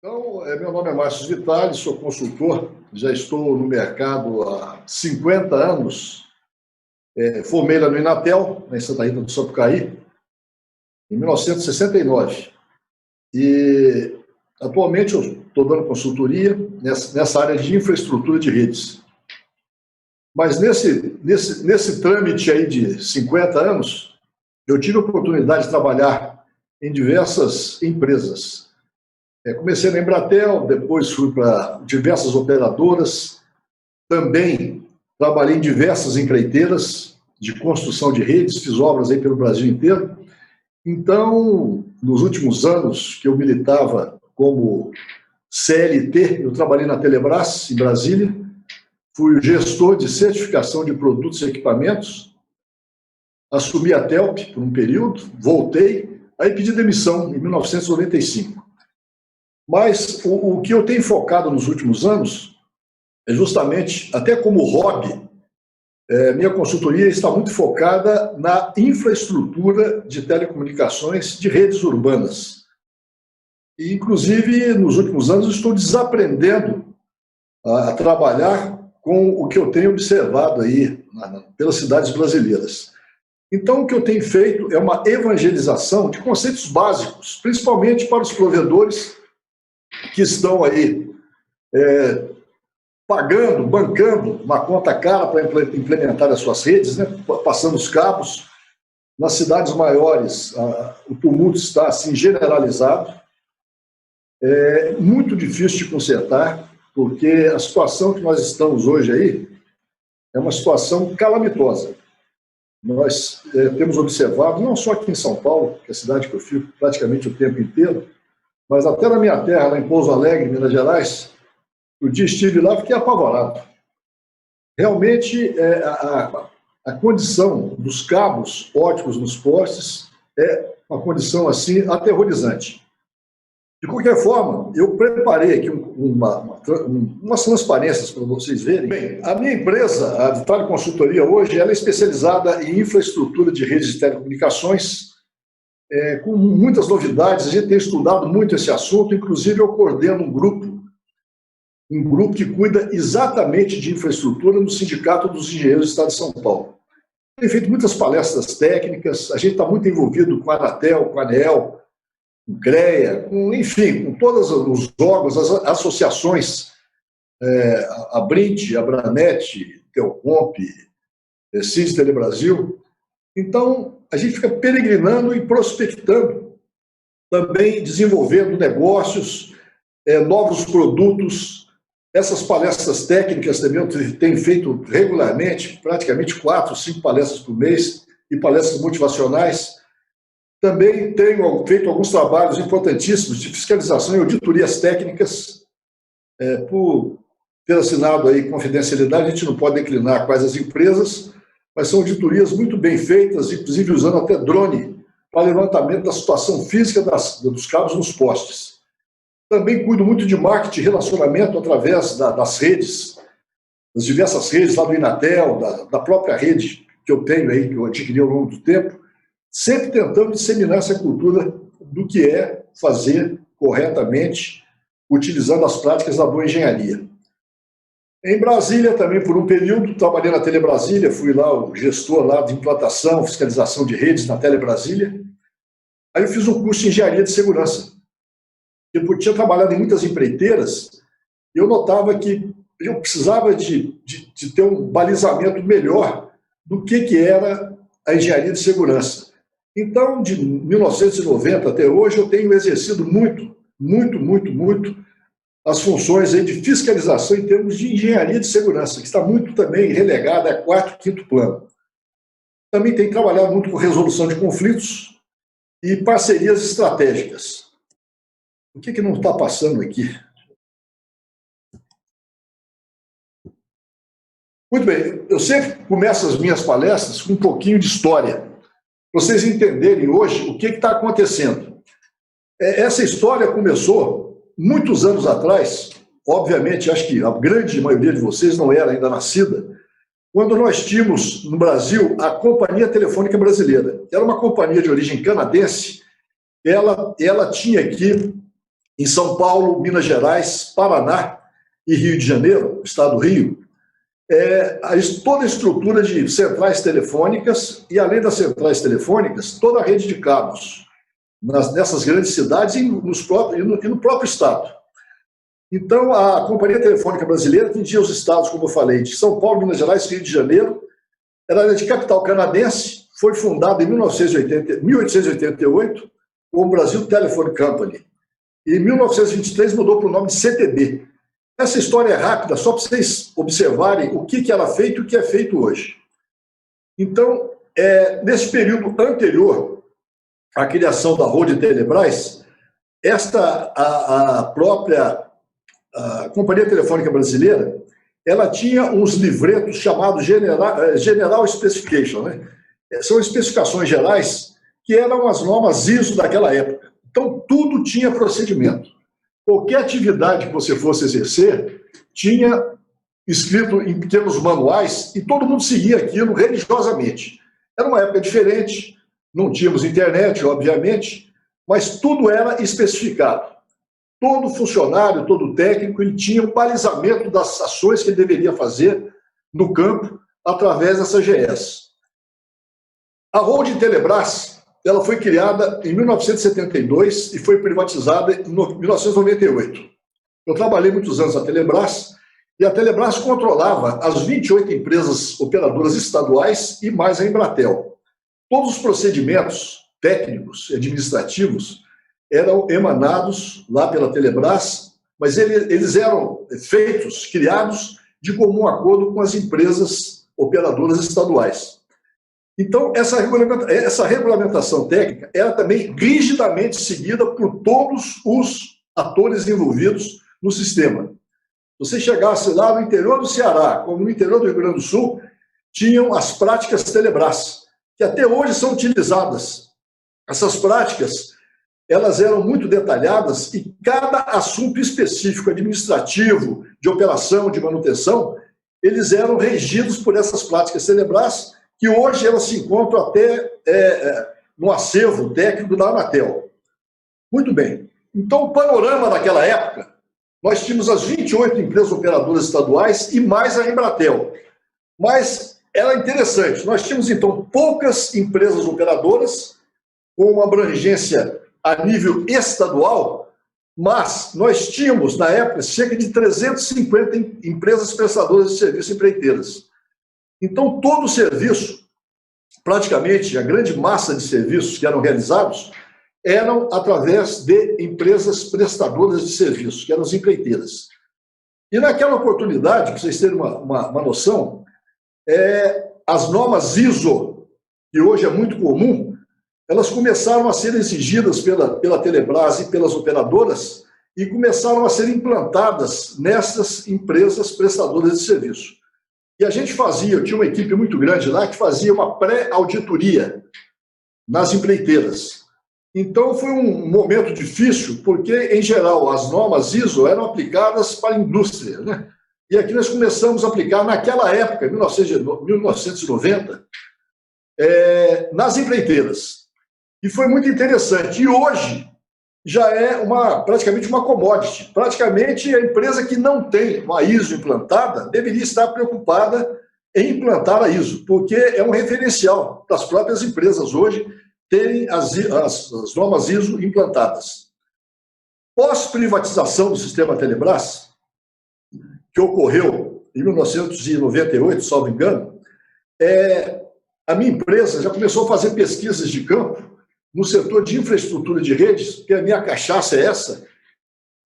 Então, meu nome é Márcio Vitale, sou consultor, já estou no mercado há 50 anos. Formei lá no Inatel, em Santa Rita do Sapucaí, em 1969. E atualmente eu estou dando consultoria nessa área de infraestrutura de redes. Mas nesse trâmite aí de 50 anos, eu tive a oportunidade de trabalhar em diversas empresas. Comecei na Embratel, depois fui para diversas operadoras, também trabalhei em diversas empreiteiras de construção de redes, fiz obras aí pelo Brasil inteiro. Então, nos últimos anos que eu militava como CLT, eu trabalhei na Telebrás, em Brasília, fui o gestor de certificação de produtos e equipamentos, assumi a Telp por um período, voltei, aí pedi demissão em 1995. Mas o que eu tenho focado nos últimos anos é justamente, até como hobby, minha consultoria está muito focada na infraestrutura de telecomunicações de redes urbanas. E, inclusive, nos últimos anos, estou desaprendendo a trabalhar com o que eu tenho observado aí pelas cidades brasileiras. Então, o que eu tenho feito é uma evangelização de conceitos básicos, principalmente para os provedores que estão aí pagando, bancando uma conta cara para implementar as suas redes, né? Passando os cabos. Nas cidades maiores, o tumulto está assim generalizado. É muito difícil de consertar, porque a situação que nós estamos hoje aí é uma situação calamitosa. Nós temos observado, não só aqui em São Paulo, que é a cidade que eu fico praticamente o tempo inteiro, mas até na minha terra, lá em Pouso Alegre, Minas Gerais, o dia estive lá e fiquei apavorado. Realmente, a condição dos cabos óticos nos postes é uma condição assim aterrorizante. De qualquer forma, eu preparei aqui umas transparências para vocês verem. Bem, a minha empresa, a Vitale Consultoria, hoje, ela é especializada em infraestrutura de redes de telecomunicações, com muitas novidades. A gente tem estudado muito esse assunto, inclusive eu coordeno um grupo que cuida exatamente de infraestrutura no Sindicato dos Engenheiros do Estado de São Paulo. Tem feito muitas palestras técnicas, a gente está muito envolvido com a Anatel, com a ANEEL, com o CREA, enfim, com todos os órgãos, as associações, a Brint, a Branet, Telcomp, CIS Telebrasil. Então, a gente fica peregrinando e prospectando, também desenvolvendo negócios, novos produtos. Essas palestras técnicas também eu tenho feito regularmente, praticamente 4, 5 palestras por mês, e palestras motivacionais. Também tenho feito alguns trabalhos importantíssimos de fiscalização e auditorias técnicas. Por ter assinado aí confidencialidade, a gente não pode declinar quais as empresas, mas são auditorias muito bem feitas, inclusive usando até drone para levantamento da situação física dos cabos nos postes. Também cuido muito de marketing e relacionamento através das redes, das diversas redes lá do Inatel, da própria rede que eu tenho aí, que eu adquiri ao longo do tempo, sempre tentando disseminar essa cultura do que é fazer corretamente, utilizando as práticas da boa engenharia. Em Brasília, também por um período, trabalhei na Telebrasília, fui lá o gestor lá de implantação, fiscalização de redes na Telebrasília. Aí eu fiz um curso de engenharia de segurança. Eu tinha trabalhado em muitas empreiteiras e eu notava que eu precisava de ter um balizamento melhor do que era a engenharia de segurança. Então, de 1990 até hoje, eu tenho exercido muito as funções aí de fiscalização em termos de engenharia de segurança, que está muito também relegada a 4º, 5º plano. Também tenho trabalhado muito com resolução de conflitos e parcerias estratégicas. O que não está passando aqui? Muito bem, eu sempre começo as minhas palestras com um pouquinho de história, para vocês entenderem hoje o que está acontecendo. Essa história começou muitos anos atrás, obviamente, acho que a grande maioria de vocês não era ainda nascida, quando nós tínhamos no Brasil a Companhia Telefônica Brasileira. Era uma companhia de origem canadense, ela tinha aqui em São Paulo, Minas Gerais, Paraná e Rio de Janeiro, estado do Rio, toda a estrutura de centrais telefônicas e, além das centrais telefônicas, toda a rede de cabos nessas grandes cidades e no próprio estado. Então, a Companhia Telefônica Brasileira atendia os estados, como eu falei, de São Paulo, Minas Gerais, Rio de Janeiro. Era de capital canadense, foi fundada em 1888 como Brasil Telephone Company. E em 1923 mudou para o nome de CTB. Essa história é rápida, só para vocês observarem o que era feito e o que é feito hoje. Então, nesse período anterior à criação da Rede Telebrás, a própria Companhia Telefônica Brasileira, ela tinha uns livretos chamados General Specification, né? São especificações gerais que eram as normas ISO daquela época. Então, tudo tinha procedimento. Qualquer atividade que você fosse exercer tinha escrito em pequenos manuais e todo mundo seguia aquilo religiosamente. Era uma época diferente, não tínhamos internet, obviamente, mas tudo era especificado. Todo funcionário, todo técnico, ele tinha um balizamento das ações que ele deveria fazer no campo através dessa GS. A Holding Telebrás, ela foi criada em 1972 e foi privatizada em 1998. Eu trabalhei muitos anos na Telebrás e a Telebrás controlava as 28 empresas operadoras estaduais e mais a Embratel. Todos os procedimentos técnicos e administrativos eram emanados lá pela Telebrás, mas eles eram feitos, criados de comum acordo com as empresas operadoras estaduais. Então, essa regulamentação técnica era também rigidamente seguida por todos os atores envolvidos no sistema. Você chegasse lá no interior do Ceará, como no interior do Rio Grande do Sul, tinham as práticas Telebrás, que até hoje são utilizadas. Essas práticas, elas eram muito detalhadas e cada assunto específico, administrativo, de operação, de manutenção, eles eram regidos por essas práticas Telebrás, que hoje elas se encontram até no acervo técnico da Anatel. Muito bem. Então, o panorama daquela época, nós tínhamos as 28 empresas operadoras estaduais e mais a Embratel. Mas era interessante, nós tínhamos, então, poucas empresas operadoras com uma abrangência a nível estadual, mas nós tínhamos, na época, cerca de 350 empresas prestadoras de serviço empreiteiras. Então, todo o serviço, praticamente a grande massa de serviços que eram realizados, eram através de empresas prestadoras de serviços, que eram as empreiteiras. E naquela oportunidade, para vocês terem uma noção, as normas ISO, que hoje é muito comum, elas começaram a ser exigidas pela Telebrás e pelas operadoras e começaram a ser implantadas nessas empresas prestadoras de serviço. E a gente eu tinha uma equipe muito grande lá que fazia uma pré-auditoria nas empreiteiras. Então foi um momento difícil, porque, em geral, as normas ISO eram aplicadas para a indústria, né? E aqui nós começamos a aplicar, naquela época, em 1990, nas empreiteiras. E foi muito interessante. E hoje já é praticamente uma commodity. Praticamente a empresa que não tem uma ISO implantada deveria estar preocupada em implantar a ISO, porque é um referencial das próprias empresas hoje terem as normas ISO implantadas. Pós-privatização do sistema Telebrás, que ocorreu em 1998, salvo engano, a minha empresa já começou a fazer pesquisas de campo no setor de infraestrutura de redes, porque a minha cachaça é essa,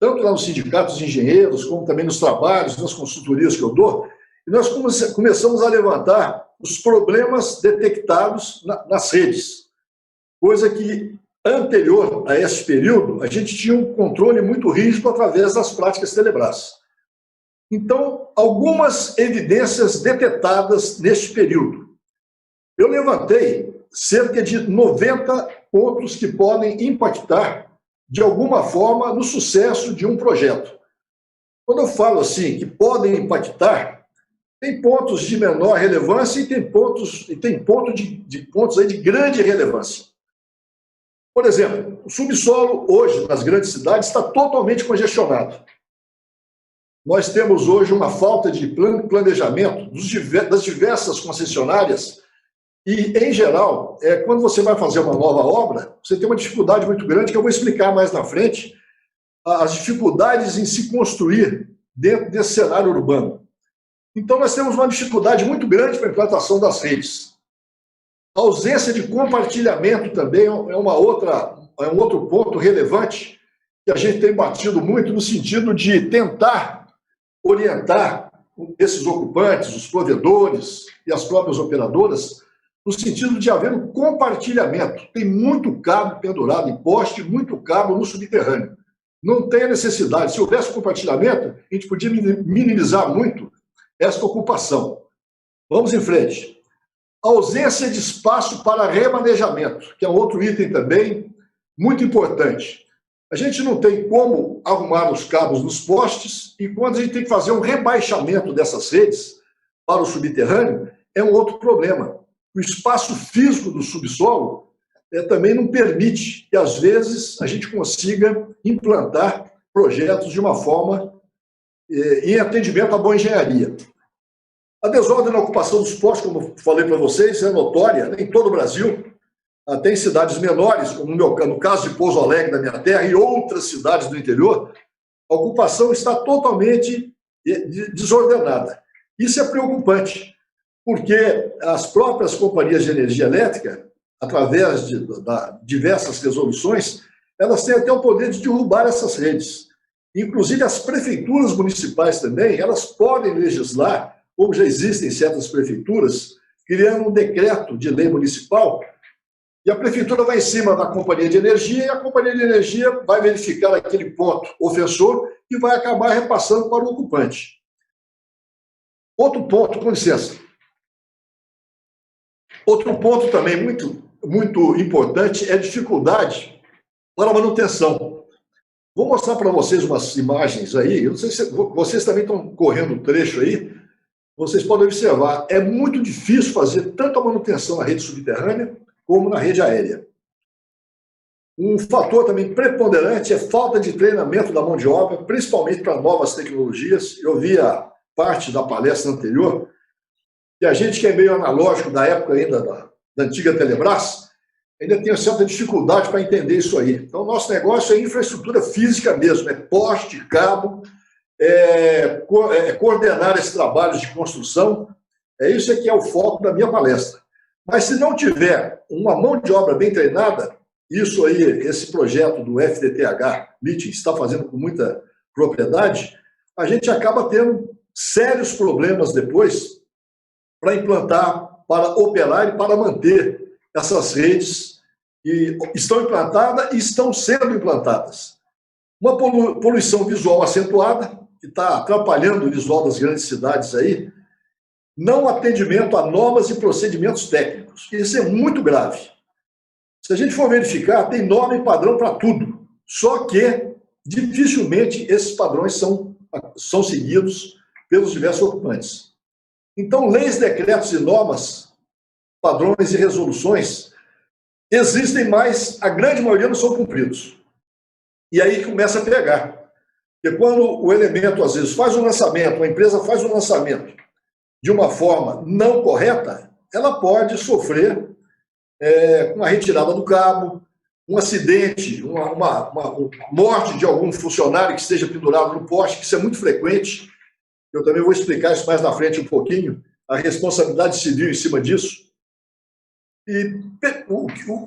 tanto lá nos sindicatos de engenheiros, como também nos trabalhos, nas consultorias que eu dou, e nós começamos a levantar os problemas detectados nas redes, coisa que, anterior a esse período, a gente tinha um controle muito rígido através das práticas Telebrás. Então, algumas evidências detectadas neste período. Eu levantei cerca de 90 pontos que podem impactar, de alguma forma, no sucesso de um projeto. Quando eu falo assim, que podem impactar, tem pontos de menor relevância e tem pontos aí de grande relevância. Por exemplo, o subsolo hoje, nas grandes cidades, está totalmente congestionado. Nós temos hoje uma falta de planejamento das diversas concessionárias e, em geral, quando você vai fazer uma nova obra, você tem uma dificuldade muito grande, que eu vou explicar mais na frente, as dificuldades em se construir dentro desse cenário urbano. Então, nós temos uma dificuldade muito grande para a implantação das redes. A ausência de compartilhamento também é um outro ponto relevante que a gente tem batido muito no sentido de tentar orientar esses ocupantes, os provedores e as próprias operadoras, no sentido de haver um compartilhamento. Tem muito cabo pendurado em poste, muito cabo no subterrâneo. Não tem a necessidade. Se houvesse compartilhamento, a gente podia minimizar muito esta ocupação. Vamos em frente. A ausência de espaço para remanejamento, que é outro item também muito importante. A gente não tem como arrumar os cabos nos postes e quando a gente tem que fazer um rebaixamento dessas redes para o subterrâneo, é um outro problema. O espaço físico do subsolo também não permite que, às vezes, a gente consiga implantar projetos de uma forma em atendimento à boa engenharia. A desordem na ocupação dos postes, como eu falei para vocês, é notória em todo o Brasil. Até em cidades menores, como no caso de Pouso Alegre, da minha terra, e outras cidades do interior, a ocupação está totalmente desordenada. Isso é preocupante, porque as próprias companhias de energia elétrica, através de diversas resoluções, elas têm até o poder de derrubar essas redes. Inclusive, as prefeituras municipais também, elas podem legislar, como já existem certas prefeituras, criando um decreto de lei municipal. E a prefeitura vai em cima da companhia de energia e a companhia de energia vai verificar aquele ponto ofensor e vai acabar repassando para o ocupante. Outro ponto, com licença. Outro ponto também muito importante é a dificuldade para a manutenção. Vou mostrar para vocês umas imagens aí. Eu não sei se vocês também estão correndo um trecho aí. Vocês podem observar, é muito difícil fazer tanto a manutenção na rede subterrânea como na rede aérea. Um fator também preponderante é falta de treinamento da mão de obra, principalmente para novas tecnologias. Eu vi a parte da palestra anterior, que a gente que é meio analógico da época ainda da antiga Telebrás, ainda tem certa dificuldade para entender isso aí. Então, o nosso negócio é infraestrutura física mesmo, é poste, cabo, coordenar esses trabalhos de construção. Isso que é o foco da minha palestra. Mas se não tiver uma mão de obra bem treinada, isso aí, esse projeto do FTTH Meeting está fazendo com muita propriedade, a gente acaba tendo sérios problemas depois para implantar, para operar e para manter essas redes que estão implantadas e estão sendo implantadas. Uma poluição visual acentuada, que está atrapalhando o visual das grandes cidades aí, não atendimento a normas e procedimentos técnicos. Isso é muito grave. Se a gente for verificar, tem norma e padrão para tudo. Só que, dificilmente, esses padrões são seguidos pelos diversos ocupantes. Então, leis, decretos e normas, padrões e resoluções existem, mas a grande maioria não são cumpridos. E aí começa a pegar. Porque quando o elemento, às vezes, faz um lançamento, a empresa faz um lançamento de uma forma não correta, ela pode sofrer uma retirada do cabo, um acidente, uma morte de algum funcionário que esteja pendurado no poste, que isso é muito frequente. Eu também vou explicar isso mais na frente um pouquinho, a responsabilidade civil em cima disso. E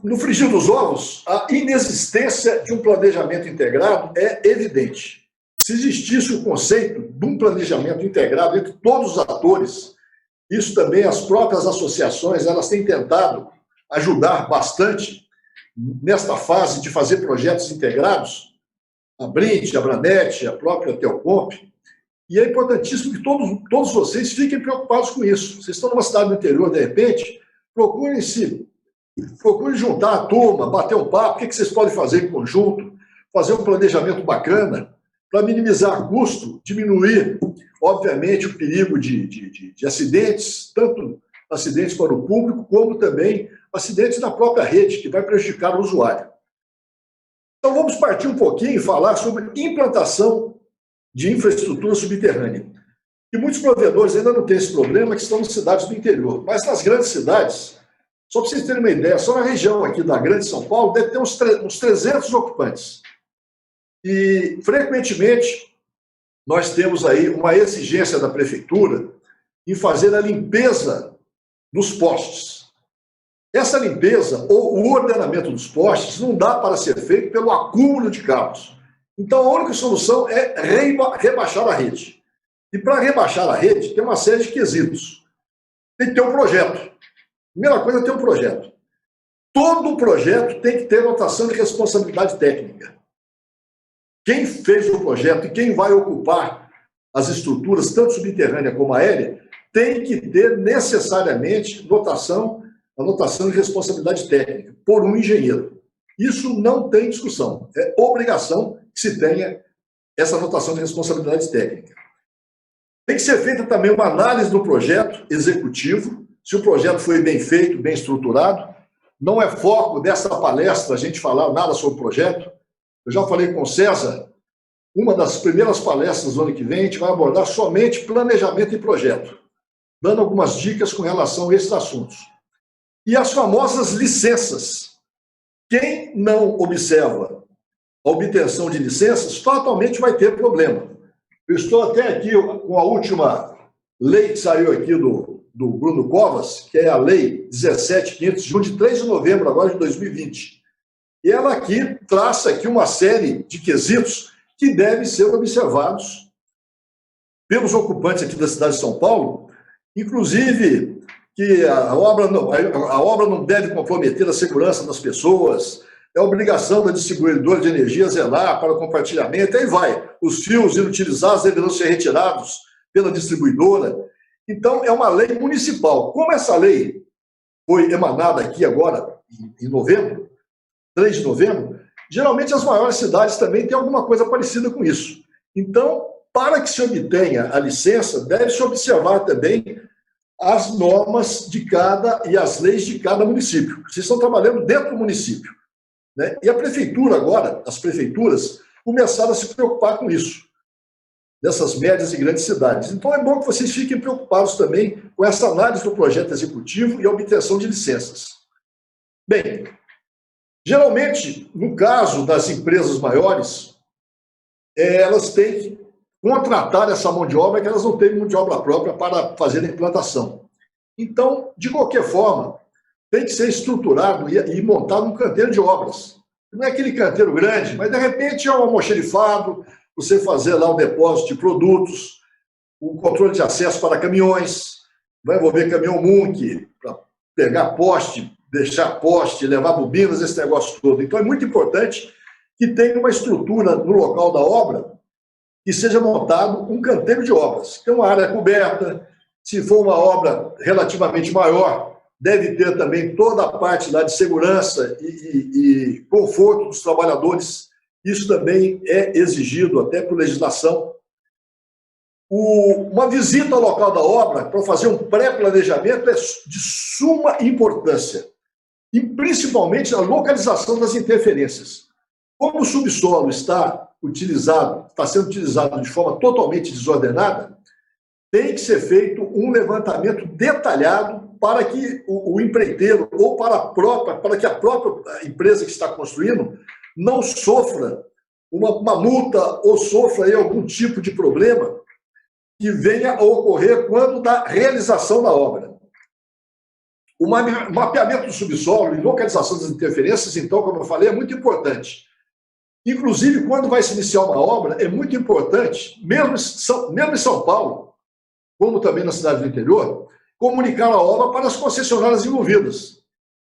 no frigir dos ovos, a inexistência de um planejamento integrado é evidente. Se existisse o conceito de um planejamento integrado entre todos os atores, isso também as próprias associações, elas têm tentado ajudar bastante nesta fase de fazer projetos integrados, a Brint, a Branet, a própria Telcomp, e é importantíssimo que todos vocês fiquem preocupados com isso. Vocês estão numa cidade do interior, de repente, procurem juntar a turma, bater um papo, o que vocês podem fazer em conjunto, fazer um planejamento bacana, para minimizar custo, diminuir, obviamente, o perigo de acidentes, tanto acidentes para o público, como também acidentes na própria rede, que vai prejudicar o usuário. Então, vamos partir um pouquinho e falar sobre implantação de infraestrutura subterrânea. E muitos provedores ainda não têm esse problema, que estão nas cidades do interior. Mas nas grandes cidades, só para vocês terem uma ideia, só na região aqui da Grande São Paulo, deve ter uns 300 ocupantes. E, frequentemente, nós temos aí uma exigência da prefeitura em fazer a limpeza dos postes. Essa limpeza ou o ordenamento dos postes não dá para ser feito pelo acúmulo de cabos. Então, a única solução é rebaixar a rede. E para rebaixar a rede, tem uma série de quesitos. Tem que ter um projeto. Primeira coisa é ter um projeto. Todo projeto tem que ter notação de responsabilidade técnica. Quem fez o projeto e quem vai ocupar as estruturas, tanto subterrânea como aérea, tem que ter necessariamente a notação de responsabilidade técnica por um engenheiro. Isso não tem discussão. É obrigação que se tenha essa notação de responsabilidade técnica. Tem que ser feita também uma análise do projeto executivo, se o projeto foi bem feito, bem estruturado. Não é foco dessa palestra a gente falar nada sobre o projeto. Eu já falei com o César, uma das primeiras palestras do ano que vem, a gente vai abordar somente planejamento e projeto, dando algumas dicas com relação a esses assuntos. E as famosas licenças. Quem não observa a obtenção de licenças, fatalmente vai ter problema. Eu estou até aqui com a última lei que saiu aqui do Bruno Covas, que é a Lei 17.501, de 3 de novembro agora de 2020. E ela aqui traça aqui uma série de quesitos que devem ser observados pelos ocupantes aqui da cidade de São Paulo, inclusive que a obra não deve comprometer a segurança das pessoas, é obrigação da distribuidora de energia zelar para o compartilhamento, aí vai. Os fios inutilizados deverão ser retirados pela distribuidora. Então, é uma lei municipal. Como essa lei foi emanada aqui agora, em novembro, 3 de novembro, geralmente as maiores cidades também têm alguma coisa parecida com isso. Então, para que se obtenha a licença, deve-se observar também as normas de cada e as leis de cada município. Vocês estão trabalhando dentro do município, né? E a prefeitura agora, as prefeituras, começaram a se preocupar com isso, dessas médias e grandes cidades. Então é bom que vocês fiquem preocupados também com essa análise do projeto executivo e a obtenção de licenças. Bem, geralmente, no caso das empresas maiores, elas têm que contratar essa mão de obra, que elas não têm mão de obra própria para fazer a implantação. Então, de qualquer forma, tem que ser estruturado e montado um canteiro de obras. Não é aquele canteiro grande, mas de repente é um almoxerifado, você fazer lá um depósito de produtos, o controle de acesso para caminhões, vai envolver caminhão Munk, para pegar poste, deixar poste, levar bobinas, esse negócio todo. Então é muito importante que tenha uma estrutura no local da obra que seja montado um canteiro de obras. Tem uma área coberta, se for uma obra relativamente maior, deve ter também toda a parte lá de segurança e conforto dos trabalhadores. Isso também é exigido até por legislação. Uma visita ao local da obra para fazer um pré-planejamento é de suma importância, e principalmente a localização das interferências. Como o subsolo está sendo utilizado de forma totalmente desordenada, tem que ser feito um levantamento detalhado para que o empreiteiro ou para que a própria empresa que está construindo não sofra uma multa ou sofra aí algum tipo de problema que venha a ocorrer quando da realização da obra. O mapeamento do subsolo e localização das interferências, então, como eu falei, é muito importante. Inclusive, quando vai se iniciar uma obra, é muito importante, mesmo em São Paulo, como também na cidade do interior, comunicar a obra para as concessionárias envolvidas,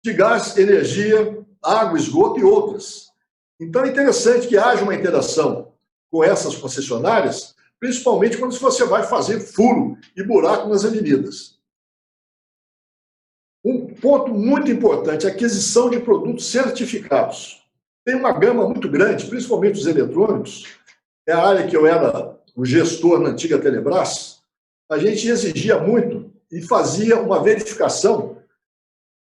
de gás, energia, água, esgoto e outras. Então, é interessante que haja uma interação com essas concessionárias, principalmente quando você vai fazer furo e buraco nas avenidas. Um ponto muito importante, a aquisição de produtos certificados. Tem uma gama muito grande, principalmente os eletrônicos. É a área que eu era o gestor na antiga Telebrás. A gente exigia muito e fazia uma verificação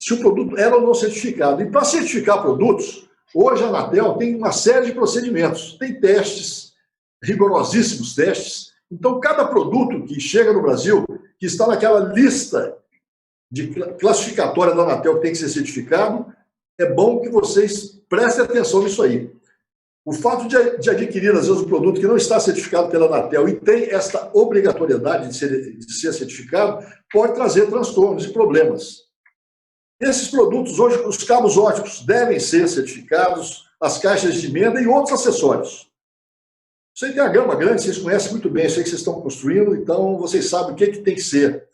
se o produto era ou não certificado. E para certificar produtos, Hoje a Anatel tem uma série de procedimentos, tem testes, rigorosíssimos testes. Então, cada produto que chega no Brasil, que está naquela lista de classificatória da Anatel que tem que ser certificado, é bom que vocês prestem atenção nisso aí. O fato de adquirir, às vezes, um produto que não está certificado pela Anatel e tem esta obrigatoriedade de ser certificado, pode trazer transtornos e problemas. Esses produtos, hoje, os cabos óticos devem ser certificados, as caixas de emenda e outros acessórios. Isso aí tem a gama grande, vocês conhecem muito bem, isso aí que vocês estão construindo, então vocês sabem o que tem que ser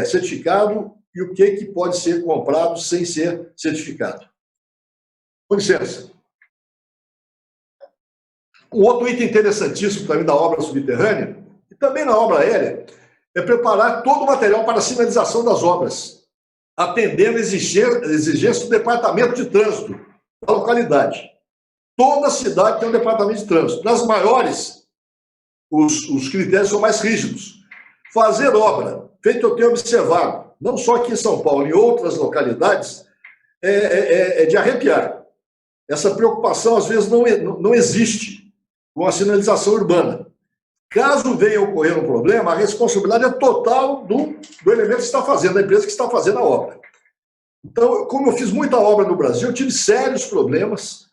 certificado e o que pode ser comprado sem ser certificado. Com licença. Um outro item interessantíssimo também da obra subterrânea, e também na obra aérea, é preparar todo o material para a sinalização das obras, atendendo a exigência do departamento de trânsito da localidade. Toda cidade tem um departamento de trânsito. Nas maiores, os critérios são mais rígidos. Fazer obra, feito eu tenho observado, não só aqui em São Paulo, em outras localidades, é de arrepiar. Essa preocupação, às vezes, não existe com a sinalização urbana. Caso venha ocorrer um problema, a responsabilidade é total do elemento que está fazendo, da empresa que está fazendo a obra. Então, como eu fiz muita obra no Brasil, eu tive sérios problemas,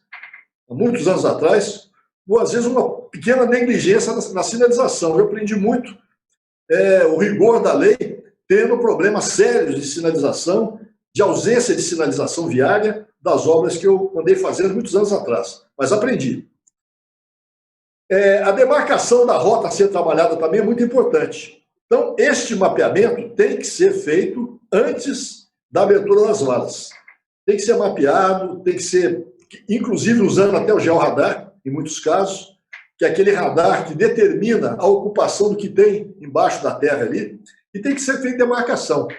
há muitos anos atrás, ou às vezes uma pequena negligência na sinalização. Eu aprendi muito o rigor da lei, tendo problemas sérios de sinalização, de ausência de sinalização viária das obras que eu andei fazendo muitos anos atrás. Mas aprendi. A demarcação da rota a ser trabalhada também é muito importante. Então, este mapeamento tem que ser feito antes da abertura das valas. Tem que ser mapeado, tem que ser, inclusive usando até o georradar, em muitos casos, que é aquele radar que determina a ocupação do que tem embaixo da terra ali, e tem que ser feita demarcação.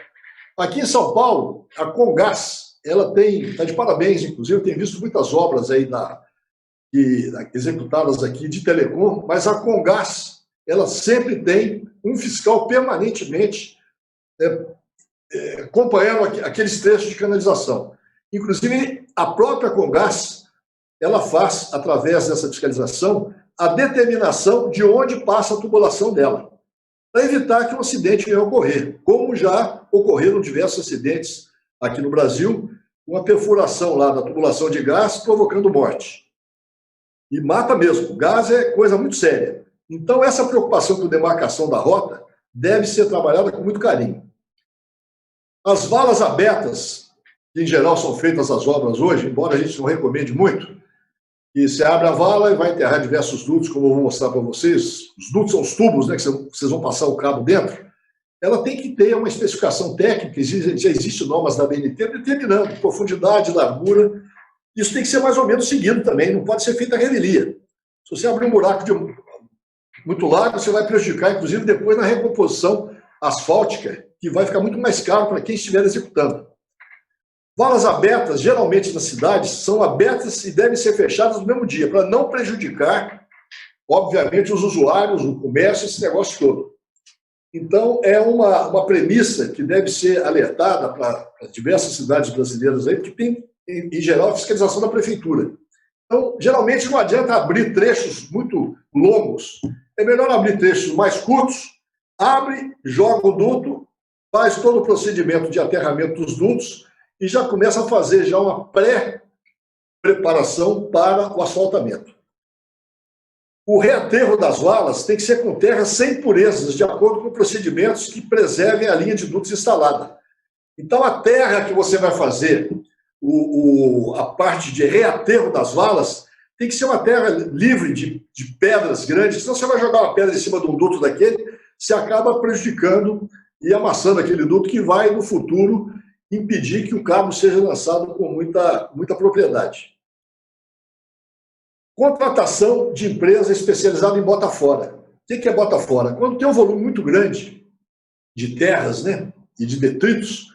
Aqui em São Paulo, a Comgás, ela está de parabéns, inclusive, eu tenho visto muitas obras aí executadas aqui de telecom, mas a Comgás, ela sempre tem um fiscal permanentemente acompanhando aqueles trechos de canalização. Inclusive, a própria Comgás, ela faz, através dessa fiscalização, a determinação de onde passa a tubulação dela, para evitar que um acidente venha a ocorrer, como já ocorreram diversos acidentes aqui no Brasil, uma perfuração lá da tubulação de gás provocando morte. E mata mesmo. O gás é coisa muito séria. Então, essa preocupação com demarcação da rota deve ser trabalhada com muito carinho. As valas abertas, que em geral são feitas as obras hoje, embora a gente não recomende muito, que você abre a vala e vai enterrar diversos dutos, como eu vou mostrar para vocês. Os dutos são os tubos, né, que vocês vão passar o cabo dentro. Ela tem que ter uma especificação técnica, já existe normas da BNT determinando profundidade, largura. Isso tem que ser mais ou menos seguido também, não pode ser feita a revelia. Se você abrir um buraco muito largo, você vai prejudicar, inclusive, depois na recomposição asfáltica, que vai ficar muito mais caro para quem estiver executando. Valas abertas, geralmente nas cidades, são abertas e devem ser fechadas no mesmo dia, para não prejudicar, obviamente, os usuários, o comércio, esse negócio todo. Então, é uma premissa que deve ser alertada para diversas cidades brasileiras aí, porque tem, em geral, a fiscalização da prefeitura. Então, geralmente, não adianta abrir trechos muito longos. É melhor abrir trechos mais curtos, abre, joga o duto, faz todo o procedimento de aterramento dos dutos e já começa a fazer já uma pré-preparação para o asfaltamento. O reaterro das valas tem que ser com terra sem impurezas, de acordo com procedimentos que preservem a linha de dutos instalada. Então, a terra que você vai fazer, a parte de reaterro das valas, tem que ser uma terra livre de pedras grandes, senão você vai jogar uma pedra em cima de um duto daquele, você acaba prejudicando e amassando aquele duto que vai, no futuro, impedir que o cabo seja lançado com muita propriedade. Contratação de empresa especializada em bota fora. O que é bota fora? Quando tem um volume muito grande de terras, né, e de detritos,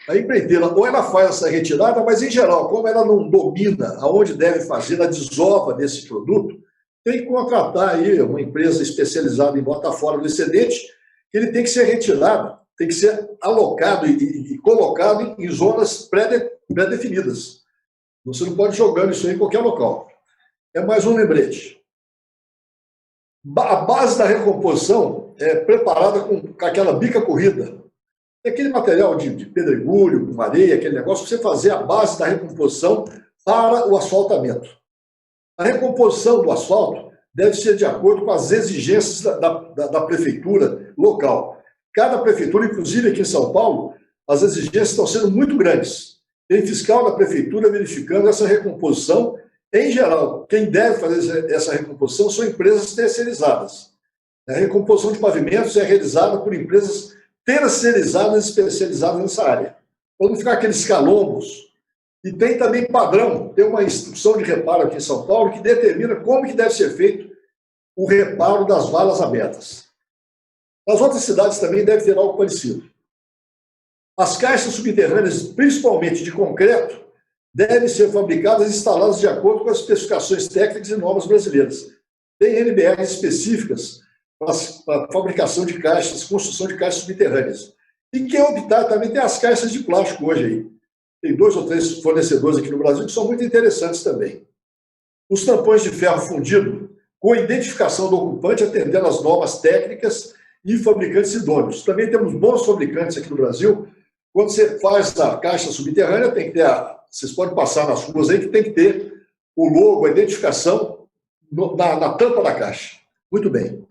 a empreiteira, ou ela faz essa retirada, mas, em geral, como ela não domina aonde deve fazer a desova desse produto, tem que contratar aí uma empresa especializada em bota fora do excedente, que ele tem que ser retirado, tem que ser alocado e colocado em zonas pré-definidas. Você não pode ir jogando isso aí em qualquer local. É mais um lembrete. A base da recomposição é preparada com aquela bica corrida. É aquele material de pedregulho, com areia, aquele negócio, para você fazer a base da recomposição para o asfaltamento. A recomposição do asfalto deve ser de acordo com as exigências da prefeitura local. Cada prefeitura, inclusive aqui em São Paulo, as exigências estão sendo muito grandes. Tem fiscal da prefeitura verificando essa recomposição. Em geral, quem deve fazer essa recomposição são empresas terceirizadas. A recomposição de pavimentos é realizada por empresas terceirizadas, especializadas nessa área. Para não ficar aqueles calombos. E tem também padrão, tem uma instrução de reparo aqui em São Paulo que determina como que deve ser feito o reparo das valas abertas. Nas outras cidades também deve ter algo parecido. As caixas subterrâneas, principalmente de concreto, devem ser fabricadas e instaladas de acordo com as especificações técnicas e normas brasileiras. Tem NBRs específicas para a fabricação de caixas, construção de caixas subterrâneas. E quem optar também tem as caixas de plástico hoje aí. Tem 2 ou 3 fornecedores aqui no Brasil que são muito interessantes também. Os tampões de ferro fundido, com identificação do ocupante, atendendo às normas técnicas e fabricantes idôneos. Também temos bons fabricantes aqui no Brasil. Quando você faz a caixa subterrânea, tem que ter vocês podem passar nas ruas aí que tem que ter o logo, a identificação na tampa da caixa. Muito bem.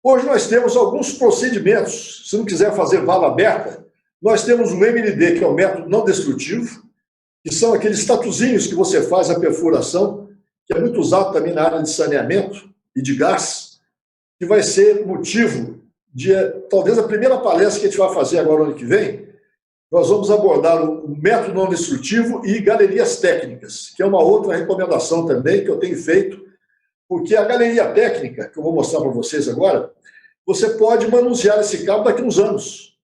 Hoje nós temos alguns procedimentos. Se não quiser fazer vala aberta, nós temos o MND, que é o método não destrutivo, que são aqueles tatuzinhos que você faz a perfuração, que é muito usado também na área de saneamento e de gás, que vai ser motivo de, talvez, a primeira palestra que a gente vai fazer agora no ano que vem. Nós vamos abordar o método não destrutivo e galerias técnicas, que é uma outra recomendação também que eu tenho feito, porque a galeria técnica, que eu vou mostrar para vocês agora, você pode manusear esse cabo daqui a uns anos.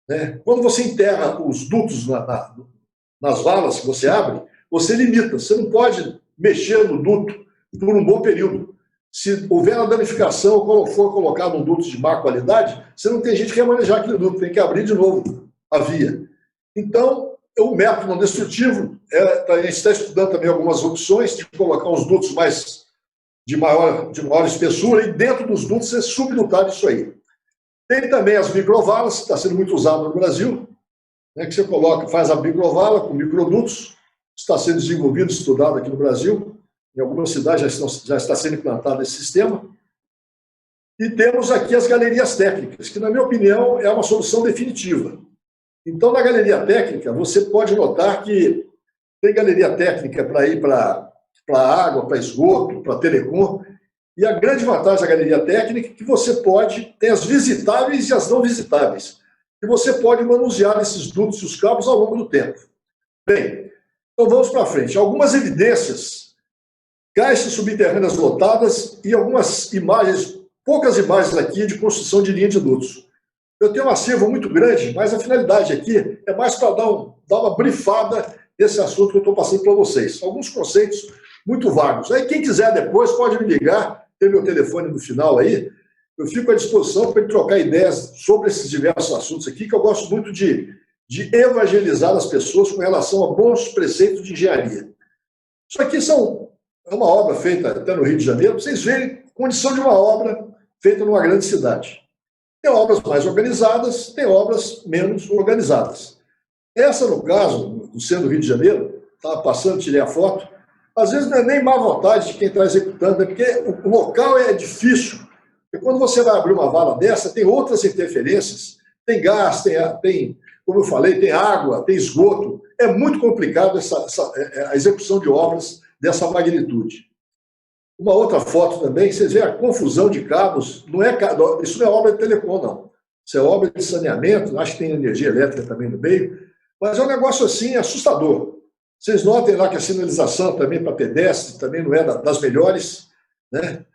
Né? Quando você enterra os dutos nas valas que você abre, você limita, você não pode mexer no duto por um bom período. Se houver uma danificação ou for colocado um duto de má qualidade, você não tem jeito de remanejar aquele duto, tem que abrir de novo a via. Então, o método não destrutivo, a gente está estudando também algumas opções de colocar os dutos de maior espessura e dentro dos dutos você subdutar isso aí. Tem também as microvalas, que está sendo muito usado no Brasil, né, que você faz a microvala com microdutos, está sendo desenvolvido, estudado aqui no Brasil, em algumas cidades já está sendo implantado esse sistema. E temos aqui as galerias técnicas, que, na minha opinião, é uma solução definitiva. Então, na galeria técnica, você pode notar que tem galeria técnica para ir para água, para esgoto, para telecom. E a grande vantagem da galeria técnica é que você tem as visitáveis e as não visitáveis. E você pode manusear esses dutos e os cabos ao longo do tempo. Bem, então vamos para frente. Algumas evidências, caixas subterrâneas lotadas e algumas imagens, poucas imagens aqui de construção de linha de dutos. Eu tenho um acervo muito grande, mas a finalidade aqui é mais para dar uma brifada desse assunto que eu estou passando para vocês. Alguns conceitos muito vagos. Aí quem quiser depois pode me ligar, tem meu telefone no final aí, eu fico à disposição para trocar ideias sobre esses diversos assuntos aqui, que eu gosto muito de evangelizar as pessoas com relação a bons preceitos de engenharia. Isso aqui é uma obra feita até no Rio de Janeiro, para vocês verem a condição de uma obra feita numa grande cidade. Tem obras mais organizadas, tem obras menos organizadas. Essa, no caso, do centro do Rio de Janeiro, estava passando, tirei a foto, às vezes não é nem má vontade de quem está executando, é porque o local é difícil. Porque quando você vai abrir uma vala dessa, tem outras interferências, tem gás, tem, como eu falei, tem água, tem esgoto. É muito complicado a execução de obras dessa magnitude. Uma outra foto também, vocês veem a confusão de cabos, isso não é obra de telecom, não. Isso é obra de saneamento, acho que tem energia elétrica também no meio, mas é um negócio assim assustador. Vocês notem lá que a sinalização também para pedestre também não é das melhores, né?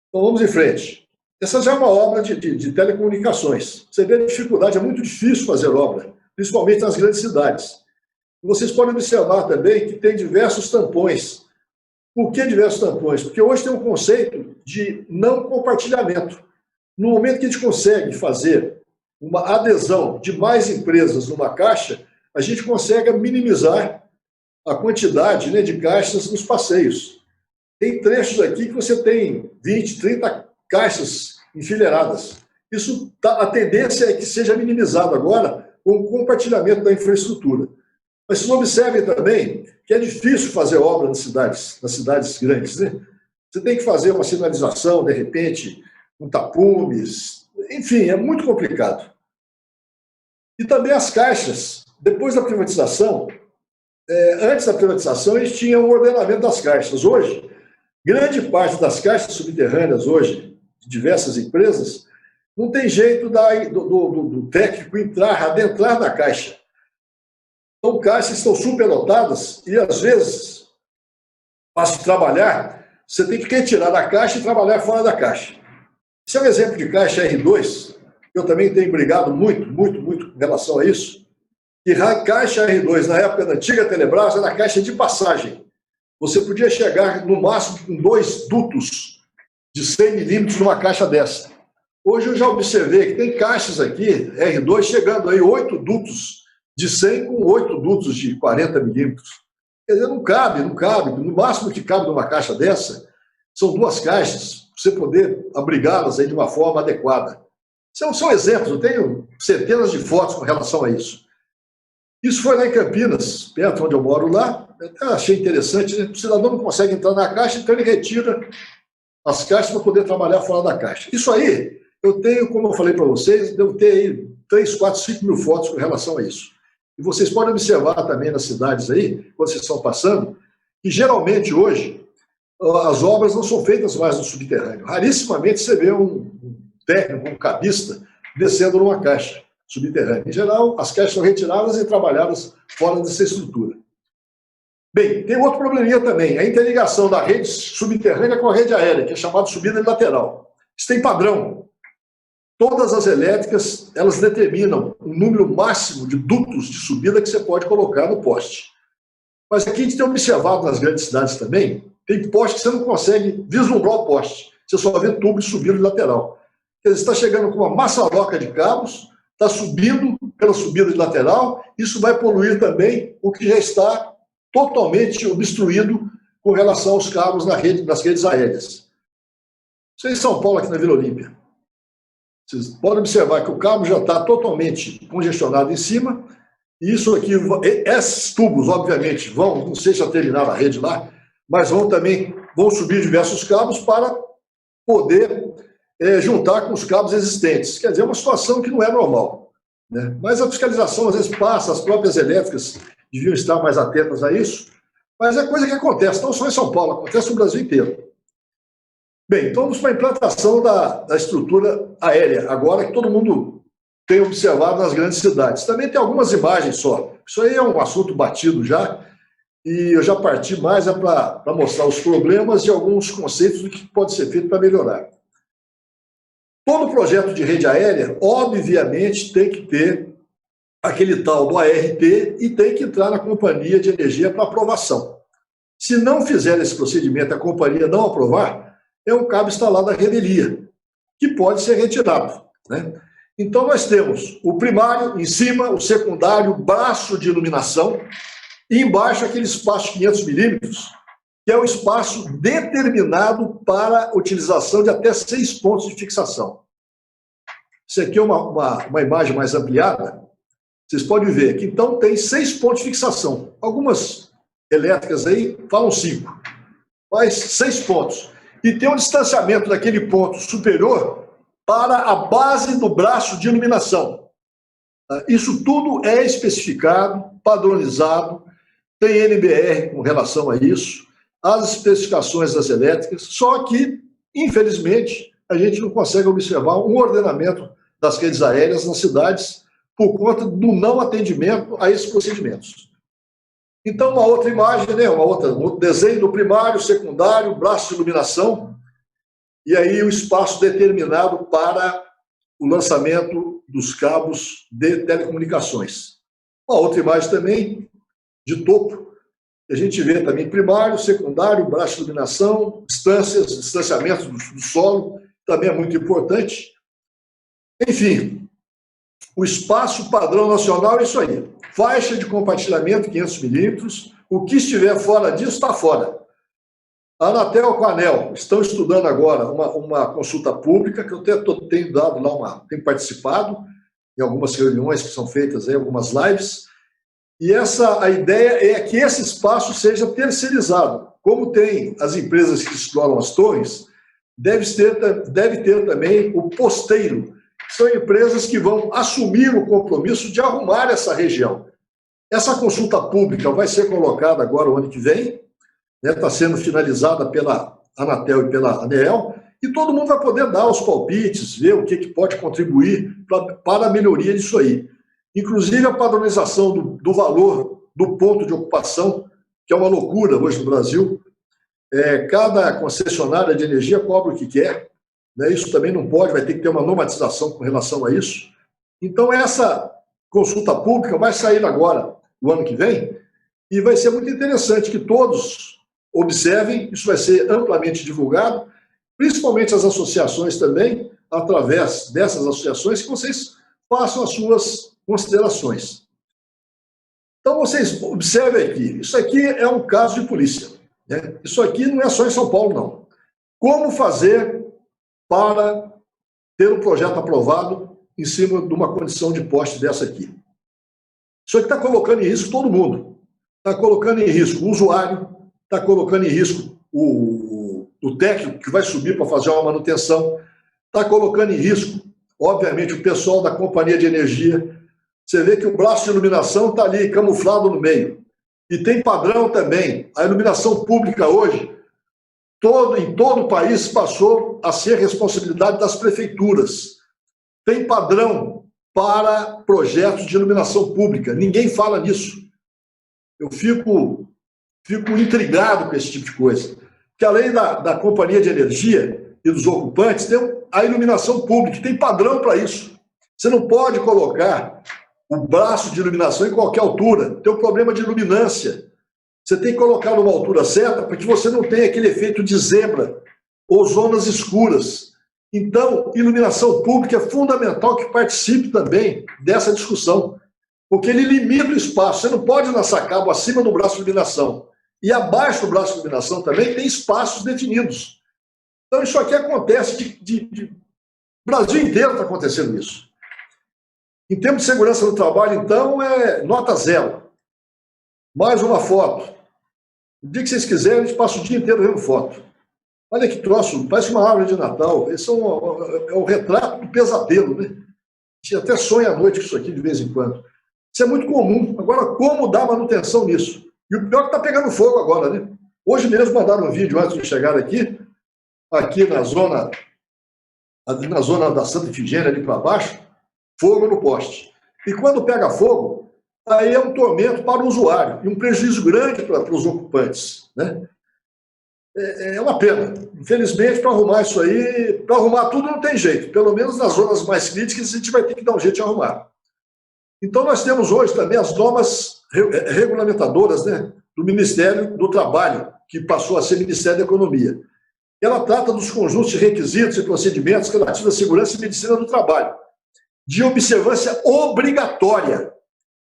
Então vamos em frente. Essa já é uma obra de telecomunicações. Você vê a dificuldade, é muito difícil fazer obra, principalmente nas grandes cidades. E vocês podem observar também que tem diversos tampões. Por que diversos tampões? Porque hoje tem um conceito de não compartilhamento. No momento que a gente consegue fazer uma adesão de mais empresas numa caixa, a gente consegue minimizar a quantidade, né, de caixas nos passeios. Tem trechos aqui que você tem 20, 30 caixas enfileiradas. A tendência é que seja minimizado agora com o compartilhamento da infraestrutura. Mas vocês observem também que é difícil fazer obra nas cidades grandes, né? Você tem que fazer uma sinalização, de repente, com tapumes, enfim, é muito complicado. E também as caixas. Depois da privatização, antes da privatização, eles tinham o ordenamento das caixas. Hoje, grande parte das caixas subterrâneas, hoje, de diversas empresas, não tem jeito do técnico adentrar na caixa. Então, caixas estão superlotadas e, às vezes, para se trabalhar, você tem que retirar da caixa e trabalhar fora da caixa. Esse é um exemplo de caixa R2, eu também tenho brigado muito com relação a isso. E caixa R2, na época da antiga Telebrás, era caixa de passagem. Você podia chegar, no máximo, com 2 dutos de 100 milímetros numa caixa dessa. Hoje eu já observei que tem caixas aqui, R2, chegando aí 8 dutos de 100 com 8 dutos de 40 milímetros. Quer dizer, não cabe. No máximo que cabe numa caixa dessa, são 2 caixas, para você poder abrigá-las aí de uma forma adequada. São exemplos, eu tenho centenas de fotos com relação a isso. Isso foi lá em Campinas, perto onde eu moro lá. Eu até achei interessante, né? O cidadão não consegue entrar na caixa, então ele retira as caixas para poder trabalhar fora da caixa. Isso aí, eu tenho, como eu falei para vocês, devo ter aí 3, 4, 5 mil fotos com relação a isso. E vocês podem observar também nas cidades aí, quando vocês estão passando, que geralmente hoje as obras não são feitas mais no subterrâneo. Rarissimamente você vê um técnico, um cabista, descendo numa caixa subterrânea. Em geral, as caixas são retiradas e trabalhadas fora dessa estrutura. Bem, tem outro probleminha também, a interligação da rede subterrânea com a rede aérea, que é chamada subida lateral. Isso tem padrão. Todas as elétricas, elas determinam o número máximo de dutos de subida que você pode colocar no poste. Mas aqui a gente tem observado nas grandes cidades também, tem poste que você não consegue vislumbrar o poste. Você só vê tubo de subida lateral. Quer dizer, você está chegando com uma maçaroca de cabos, está subindo pela subida de lateral, isso vai poluir também o que já está totalmente obstruído com relação aos cabos nas redes aéreas. Isso é em São Paulo, aqui na Vila Olímpia. Vocês podem observar que o cabo já está totalmente congestionado em cima, e isso aqui, esses tubos, obviamente, não sei se já terminaram a rede lá, mas vão subir diversos cabos para poder juntar com os cabos existentes. Quer dizer, é uma situação que não é normal, né? Mas a fiscalização, às vezes, passa, as próprias elétricas deviam estar mais atentas a isso, mas é coisa que acontece, não só em São Paulo, acontece no Brasil inteiro. Bem, então vamos para a implantação da estrutura aérea, agora que todo mundo tem observado nas grandes cidades. Também tem algumas imagens só. Isso aí é um assunto batido já, e eu já parti mais para mostrar os problemas e alguns conceitos do que pode ser feito para melhorar. Todo projeto de rede aérea, obviamente, tem que ter aquele tal do ART e tem que entrar na companhia de energia para aprovação. Se não fizer esse procedimento, a companhia não aprovar, é um cabo instalado à revelia, que pode ser retirado, né? Então, nós temos o primário em cima, o secundário, braço de iluminação, e embaixo aquele espaço de 500 milímetros, que é o espaço determinado para a utilização de até 6 pontos de fixação. Isso aqui é uma imagem mais ampliada. Vocês podem ver que, então, tem 6 pontos de fixação. Algumas elétricas aí falam 5, mas 6 pontos. E tem um distanciamento daquele ponto superior para a base do braço de iluminação. Isso tudo é especificado, padronizado, tem NBR com relação a isso, as especificações das elétricas, só que, infelizmente, a gente não consegue observar um ordenamento das redes aéreas nas cidades por conta do não atendimento a esses procedimentos. Então, uma outra imagem, né, um outro desenho do primário, secundário, braço de iluminação, e aí o espaço determinado para o lançamento dos cabos de telecomunicações. Uma outra imagem também, de topo, que a gente vê também primário, secundário, braço de iluminação, distanciamentos do solo, também é muito importante. Enfim, o espaço padrão nacional é isso aí. Faixa de compartilhamento, 500 milímetros, O que estiver fora disso está fora. A Anatel com a ANEEL estão estudando agora uma consulta pública, que eu tenho dado lá tenho participado em algumas reuniões que são feitas aí, algumas lives, e a ideia é que esse espaço seja terceirizado. Como tem as empresas que exploram as torres, deve ter também o posteiro, que são empresas que vão assumir o compromisso de arrumar essa região. Essa consulta pública vai ser colocada agora o ano que vem, está sendo finalizada pela Anatel e pela ANEEL, e todo mundo vai poder dar os palpites, ver o que pode contribuir para a melhoria disso aí. Inclusive a padronização do valor do ponto de ocupação, que é uma loucura hoje no Brasil. Cada concessionária de energia cobra o que quer, né? Isso também não pode, vai ter que ter uma normatização com relação a isso. Então essa consulta pública vai sair agora, o ano que vem, e vai ser muito interessante que todos observem, isso vai ser amplamente divulgado, principalmente as associações também, através dessas associações, que vocês façam as suas considerações. Então, vocês observem aqui, isso aqui é um caso de polícia, né? Isso aqui não é só em São Paulo, não. Como fazer para ter um projeto aprovado em cima de uma condição de poste dessa aqui? Isso aqui está colocando em risco todo mundo. Está colocando em risco o usuário, está colocando em risco o técnico que vai subir para fazer uma manutenção, está colocando em risco, obviamente, o pessoal da companhia de energia. Você vê que o braço de iluminação está ali, camuflado no meio. E tem padrão também. A iluminação pública hoje, em todo o país, passou a ser responsabilidade das prefeituras. Tem padrão para projetos de iluminação pública. Ninguém fala nisso. Eu fico intrigado com esse tipo de coisa. Porque além da companhia de energia e dos ocupantes, tem a iluminação pública, tem padrão para isso. Você não pode colocar o braço de iluminação em qualquer altura. Tem um problema de luminância. Você tem que colocar numa altura certa para que você não tenha aquele efeito de zebra ou zonas escuras. Então, iluminação pública é fundamental que participe também dessa discussão, porque ele limita o espaço. Você não pode lançar cabo acima do braço de iluminação. E abaixo do braço de iluminação também tem espaços definidos. Então, isso aqui acontece o Brasil inteiro está acontecendo isso. Em termos de segurança do trabalho, então, é nota 0. Mais uma foto. O dia que vocês quiserem, a gente passa o dia inteiro vendo foto. Olha que troço, parece uma árvore de Natal. Esse é o retrato do pesadelo, né? A gente até sonha à noite com isso aqui de vez em quando. Isso é muito comum. Agora, como dar manutenção nisso? E o pior é que está pegando fogo agora, né? Hoje mesmo mandaram um vídeo antes de chegar aqui na zona da Santa Efigênia, ali para baixo, fogo no poste. E quando pega fogo, aí é um tormento para o usuário e um prejuízo grande para os ocupantes, né? É uma pena. Infelizmente, para arrumar isso aí, para arrumar tudo não tem jeito. Pelo menos nas zonas mais críticas, a gente vai ter que dar um jeito de arrumar. Então, nós temos hoje também as normas regulamentadoras, né, do Ministério do Trabalho, que passou a ser Ministério da Economia. Ela trata dos conjuntos de requisitos e procedimentos relativos à segurança e medicina do trabalho, de observância obrigatória.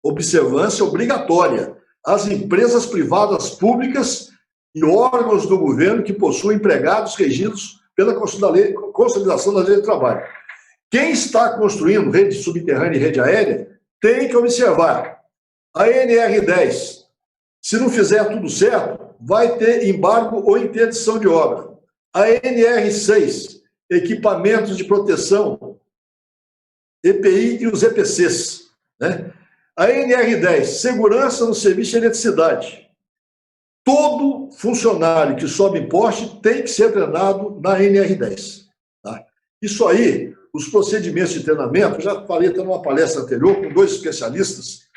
Observância obrigatória às empresas privadas públicas e órgãos do governo que possuem empregados regidos pela consolidação da lei do trabalho. Quem está construindo rede subterrânea e rede aérea tem que observar a NR10. Se não fizer tudo certo, vai ter embargo ou interdição de obra. A NR6, equipamentos de proteção, EPI e os EPCs, né? A NR10, segurança no serviço de eletricidade. Todo funcionário que sobe em poste tem que ser treinado na NR10. Tá? Isso aí, os procedimentos de treinamento, já falei até numa palestra anterior com 2 especialistas,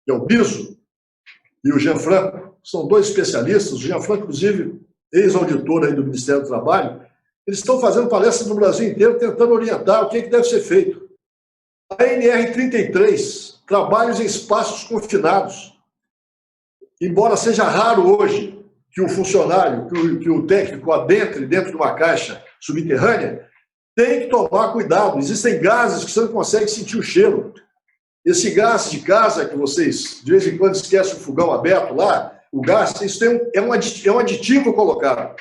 que é o Biso e o Jean Franco, são 2 especialistas, o Jean Franco, inclusive, ex-auditor aí do Ministério do Trabalho, eles estão fazendo palestras no Brasil inteiro, tentando orientar o que deve ser feito. A NR33, trabalhos em espaços confinados. Embora seja raro hoje que o funcionário, que o técnico adentre dentro de uma caixa subterrânea, tem que tomar cuidado. Existem gases que você não consegue sentir o cheiro. Esse gás de casa que vocês, de vez em quando, esquecem o fogão aberto lá, o gás, isso é um aditivo colocado.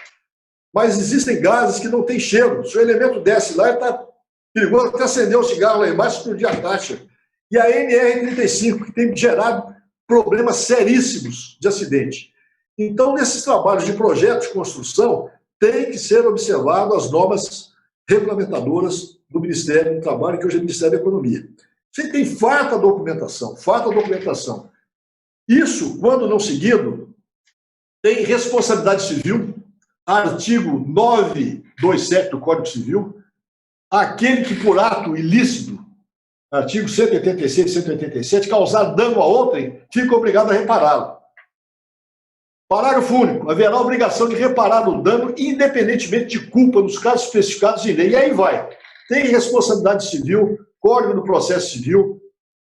Mas existem gases que não têm cheiro. Se o elemento desce lá, ele está perigoso até acender um cigarro lá embaixo e explodir a caixa. E a NR35, que tem gerado problemas seríssimos de acidente. Então, nesses trabalhos de projeto de construção, tem que ser observado as normas regulamentadoras do Ministério do Trabalho, que hoje é o Ministério da Economia. Você tem farta documentação, farta documentação. Isso, quando não seguido, tem responsabilidade civil, artigo 927 do Código Civil, aquele que por ato ilícito, artigo 186 e 187, causar dano a outrem, fica obrigado a repará-lo. Parágrafo único. Haverá obrigação de reparar o dano independentemente de culpa nos casos especificados em lei. E aí vai. Tem responsabilidade civil, Código do Processo Civil,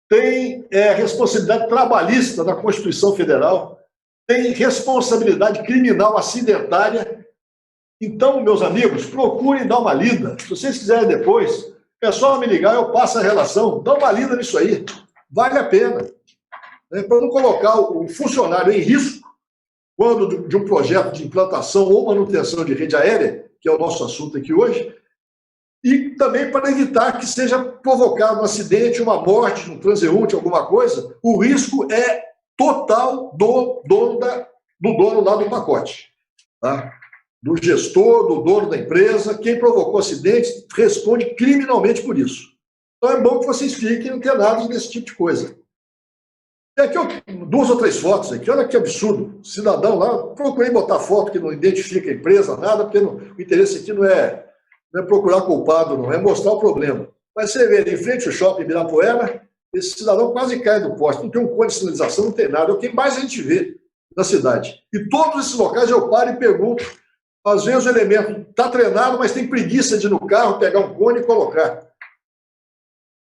tem responsabilidade trabalhista da Constituição Federal, tem responsabilidade criminal acidentária. Então, meus amigos, procurem dar uma lida. Se vocês quiserem depois, é só me ligar, eu passo a relação. Dá uma lida nisso aí. Vale a pena. Para não colocar o funcionário em risco, quando de um projeto de implantação ou manutenção de rede aérea, que é o nosso assunto aqui hoje, e também para evitar que seja provocado um acidente, uma morte, um transeunte, alguma coisa, o risco é total do dono lá do pacote. Tá? Do gestor, do dono da empresa, quem provocou o acidente responde criminalmente por isso. Então é bom que vocês fiquem antenados nesse tipo de coisa. E aqui 2 ou 3 fotos aqui, olha que absurdo. O cidadão lá, procurei botar foto que não identifica a empresa, nada, porque o interesse aqui não é procurar culpado, não, é mostrar o problema. Mas você vê, em frente ao shopping Ibirapuera, esse cidadão quase cai do poste, não tem um cone de sinalização, não tem nada, é o que mais a gente vê na cidade. E todos esses locais eu paro e pergunto, às vezes o elemento está treinado, mas tem preguiça de ir no carro, pegar um cone e colocar.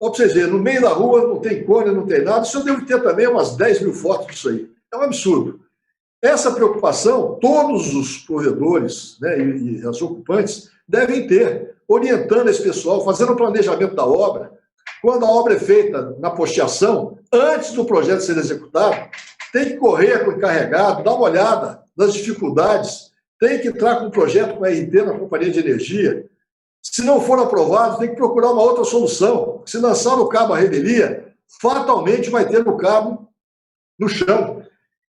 Olha para vocês verem, no meio da rua não tem cone, não tem nada, isso eu devo ter também umas 10 mil fotos disso aí. É um absurdo. Essa preocupação, todos os provedores, né, e as ocupantes devem ter, orientando esse pessoal, fazendo o planejamento da obra. Quando a obra é feita na posteação, antes do projeto ser executado, tem que correr com o encarregado, dar uma olhada nas dificuldades, tem que entrar com o projeto com a RT na companhia de energia. Se não for aprovado, tem que procurar uma outra solução. Se lançar no cabo a revelia, fatalmente vai ter no cabo no chão.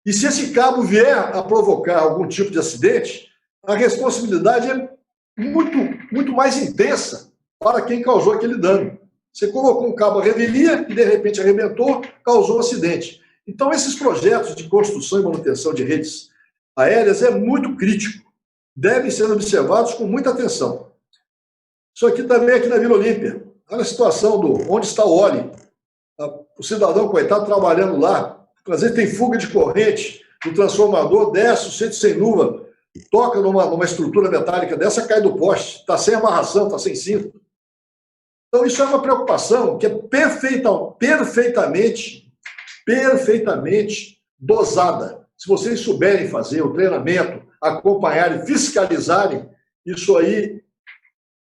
E se esse cabo vier a provocar algum tipo de acidente, a responsabilidade é muito mais intensa para quem causou aquele dano. Você colocou um cabo a revelia e, de repente, arrebentou, causou um acidente. Então, esses projetos de construção e manutenção de redes aéreas é muito crítico. Devem ser observados com muita atenção. Isso aqui também aqui na Vila Olímpia. Olha a situação onde está o óleo. O cidadão, coitado, trabalhando lá. Às vezes tem fuga de corrente do transformador, desce o centro sem luva, toca numa estrutura metálica dessa, cai do poste. Está sem amarração, está sem cinto. Então, isso é uma preocupação que é perfeitamente dosada. Se vocês souberem fazer o treinamento, acompanharem, fiscalizarem, isso aí,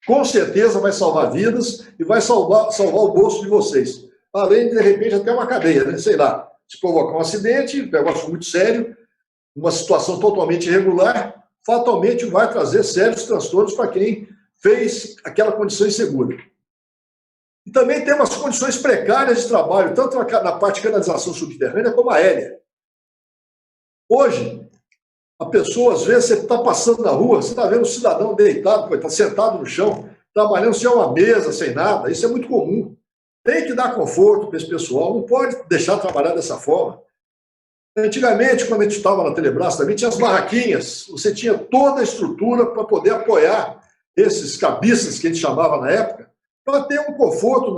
com certeza, vai salvar vidas e vai salvar o bolso de vocês. Além de repente, até uma cadeia, né? Sei lá, se provocar um acidente, um negócio muito sério, uma situação totalmente irregular, fatalmente vai trazer sérios transtornos para quem fez aquela condição insegura. E também tem umas condições precárias de trabalho, tanto na parte de canalização subterrânea como aérea. Hoje, a pessoa, às vezes, você está passando na rua, você está vendo um cidadão deitado, está sentado no chão, trabalhando sem uma mesa, sem nada. Isso é muito comum. Tem que dar conforto para esse pessoal, não pode deixar trabalhar dessa forma. Antigamente, quando a gente estava na Telebrás, também tinha as barraquinhas, você tinha toda a estrutura para poder apoiar esses cabiças, que a gente chamava na época, para ter um conforto,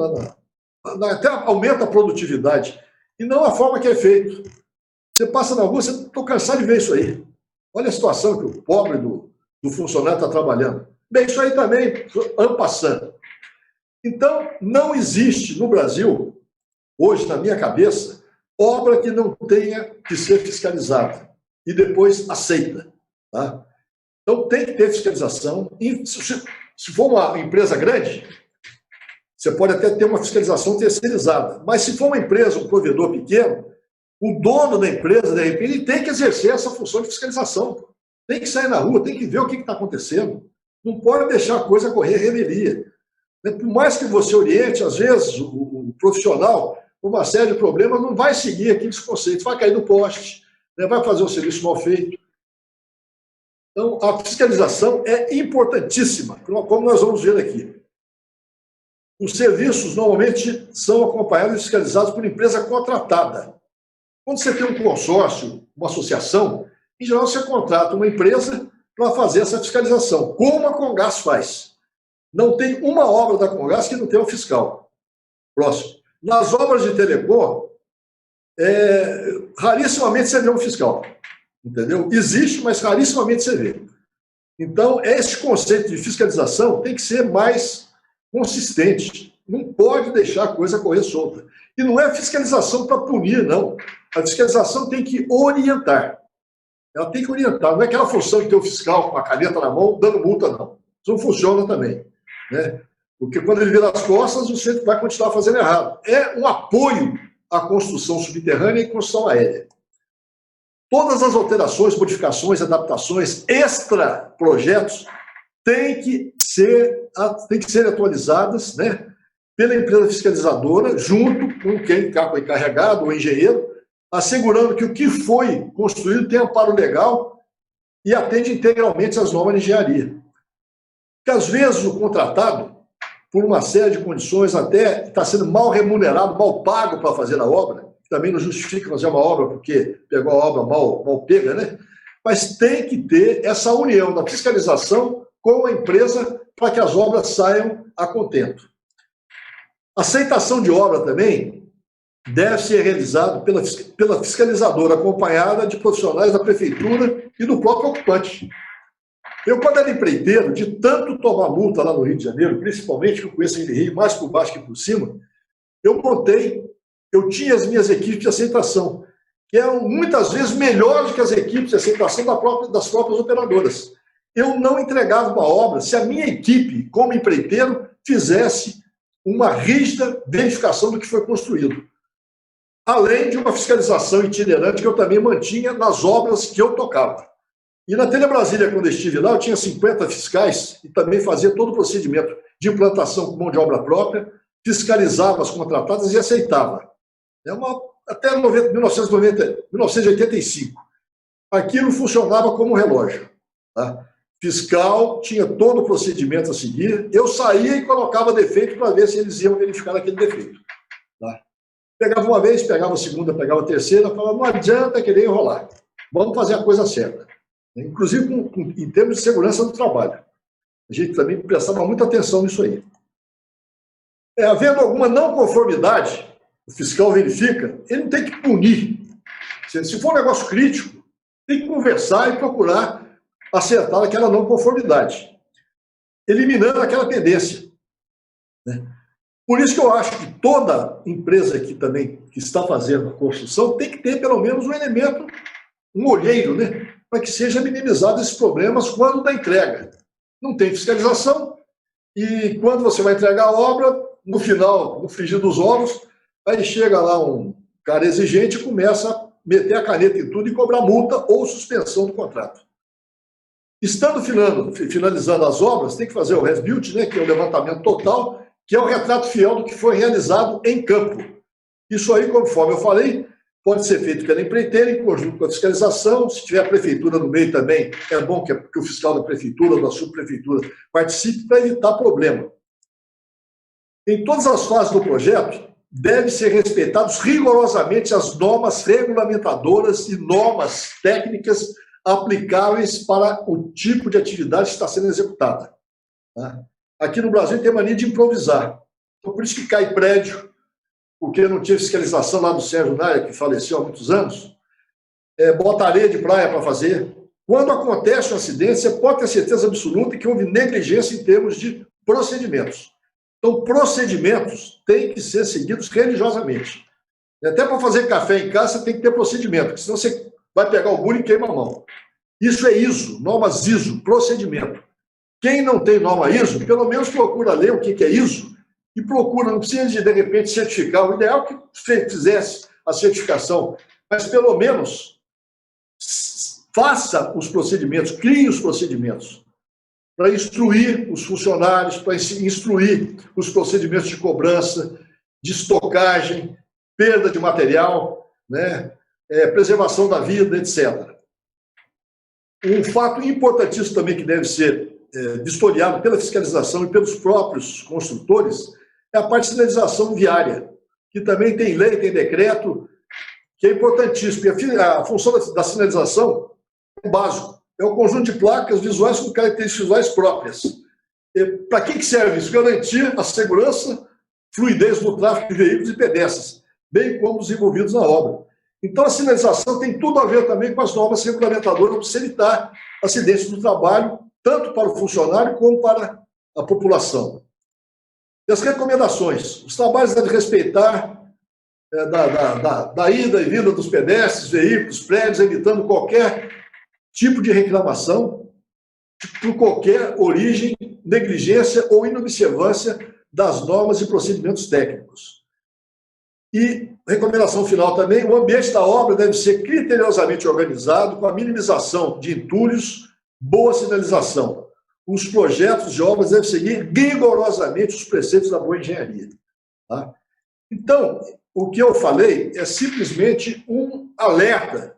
até aumenta a produtividade. E não a forma que é feito. Você passa na rua, você estou cansado de ver isso aí. Olha a situação que o pobre do funcionário está trabalhando. Bem, isso aí também, ano passando. Então, não existe no Brasil, hoje, na minha cabeça, obra que não tenha que ser fiscalizada e depois aceita. Tá? Então, tem que ter fiscalização. E se for uma empresa grande, você pode até ter uma fiscalização terceirizada. Mas se for uma empresa, um provedor pequeno, O dono da empresa, de repente, ele tem que exercer essa função de fiscalização. Tem que sair na rua, tem que ver o que está acontecendo. Não pode deixar a coisa correr revelia. Por mais que você oriente, às vezes, o profissional, por uma série de problemas, não vai seguir aqueles conceitos, vai cair no poste, né, vai fazer um serviço mal feito. Então, a fiscalização é importantíssima, como nós vamos ver aqui. Os serviços, normalmente, são acompanhados e fiscalizados por empresa contratada. Quando você tem um consórcio, uma associação, em geral você contrata uma empresa para fazer essa fiscalização, como a Comgás faz. Não tem uma obra da Comgás que não tenha um fiscal. Próximo. Nas obras de telecom, rarissimamente você vê um fiscal. Entendeu? Existe, mas rarissimamente você vê. Então, esse conceito de fiscalização tem que ser mais consistente. Não pode deixar a coisa correr solta. E não é fiscalização para punir, não. A fiscalização tem que orientar. Ela tem que orientar. Não é aquela função de ter o fiscal com a caneta na mão dando multa, não. Isso não funciona também. Né? Porque quando ele vira as costas, você vai continuar fazendo errado. É um apoio à construção subterrânea e construção aérea. Todas as alterações, modificações, adaptações, extra-projetos têm que ser atualizadas, né, pela empresa fiscalizadora, junto com quem está com o encarregado, o engenheiro, assegurando que o que foi construído tem amparo legal e atende integralmente às normas de engenharia. Porque, às vezes, o contratado, por uma série de condições, até está sendo mal remunerado, mal pago para fazer a obra, também não justifica fazer uma obra porque pegou a obra mal pega, né? Mas tem que ter essa união da fiscalização com a empresa para que as obras saiam a contento. A aceitação de obra também deve ser realizada pela fiscalizadora, acompanhada de profissionais da prefeitura e do próprio ocupante. Eu, quando era empreiteiro, de tanto tomar multa lá no Rio de Janeiro, principalmente, que eu conheço aquele Rio mais por baixo que por cima, eu tinha as minhas equipes de aceitação, que eram muitas vezes melhores que as equipes de aceitação das próprias operadoras. Eu não entregava uma obra se a minha equipe, como empreiteiro, fizesse uma rígida verificação do que foi construído. Além de uma fiscalização itinerante que eu também mantinha nas obras que eu tocava. E na Telebrasília, quando eu estive lá, eu tinha 50 fiscais e também fazia todo o procedimento de implantação com mão de obra própria, fiscalizava as contratadas e aceitava. Até 1985. Aquilo funcionava como um relógio. Tá? Fiscal tinha todo o procedimento a seguir, eu saía e colocava defeito para ver se eles iam verificar aquele defeito. Tá? Pegava uma vez, pegava a segunda, pegava a terceira, falava, não adianta querer enrolar, vamos fazer a coisa certa. Inclusive em termos de segurança do trabalho. A gente também prestava muita atenção nisso aí. Havendo alguma não conformidade, o fiscal verifica, ele não tem que punir. Se for um negócio crítico, tem que conversar e procurar acertar aquela não conformidade, eliminando aquela pendência. Né? Por isso que eu acho que toda empresa aqui também que está fazendo a construção tem que ter pelo menos um elemento, um olheiro, né? Para que seja minimizado esses problemas quando da entrega. Não tem fiscalização e quando você vai entregar a obra, no final, no frigir dos ovos, aí chega lá um cara exigente e começa a meter a caneta em tudo e cobrar multa ou suspensão do contrato. Estando finalizando as obras, tem que fazer o res-built, né, que é o levantamento total, que é o retrato fiel do que foi realizado em campo. Isso aí, conforme eu falei, pode ser feito pela empreiteira, em conjunto com a fiscalização. Se tiver a prefeitura no meio também, é bom que o fiscal da prefeitura ou da subprefeitura participe para evitar problema. Em todas as fases do projeto, devem ser respeitados rigorosamente as normas regulamentadoras e normas técnicas aplicáveis para o tipo de atividade que está sendo executada. Aqui no Brasil tem mania de improvisar. Então, por isso que cai prédio, porque não tinha fiscalização lá do Sérgio Naia, que faleceu há muitos anos, bota areia de praia para fazer. Quando acontece um acidente, você pode ter certeza absoluta que houve negligência em termos de procedimentos. Então, procedimentos têm que ser seguidos religiosamente. Até para fazer café em casa, você tem que ter procedimento, porque senão você vai pegar o bule e queima a mão. Isso é ISO, normas ISO, procedimento. Quem não tem norma ISO, pelo menos procura ler o que é ISO e procura, não precisa de repente certificar. O ideal é que você fizesse a certificação, mas pelo menos faça os procedimentos, crie os procedimentos para instruir os funcionários, para instruir os procedimentos de cobrança, de estocagem, perda de material, né, preservação da vida, etc. Um fato importantíssimo também que deve ser vistoriado pela fiscalização e pelos próprios construtores é a parte de sinalização viária, que também tem lei, tem decreto, que é importantíssimo. A função da sinalização é básico, é o conjunto de placas visuais com características visuais próprias. Para que serve isso? Garantir a segurança, fluidez no tráfego de veículos e pedestres, bem como os envolvidos na obra. Então, a sinalização tem tudo a ver também com as normas regulamentadoras para evitar acidentes do trabalho, tanto para o funcionário como para a população. E as recomendações. Os trabalhos devem respeitar da ida e vinda dos pedestres, veículos, prédios, evitando qualquer tipo de reclamação por qualquer origem, negligência ou inobservância das normas e procedimentos técnicos. E recomendação final também, o ambiente da obra deve ser criteriosamente organizado, com a minimização de entulhos, boa sinalização. Os projetos de obras devem seguir rigorosamente os preceitos da boa engenharia. Tá? Então, o que eu falei é simplesmente um alerta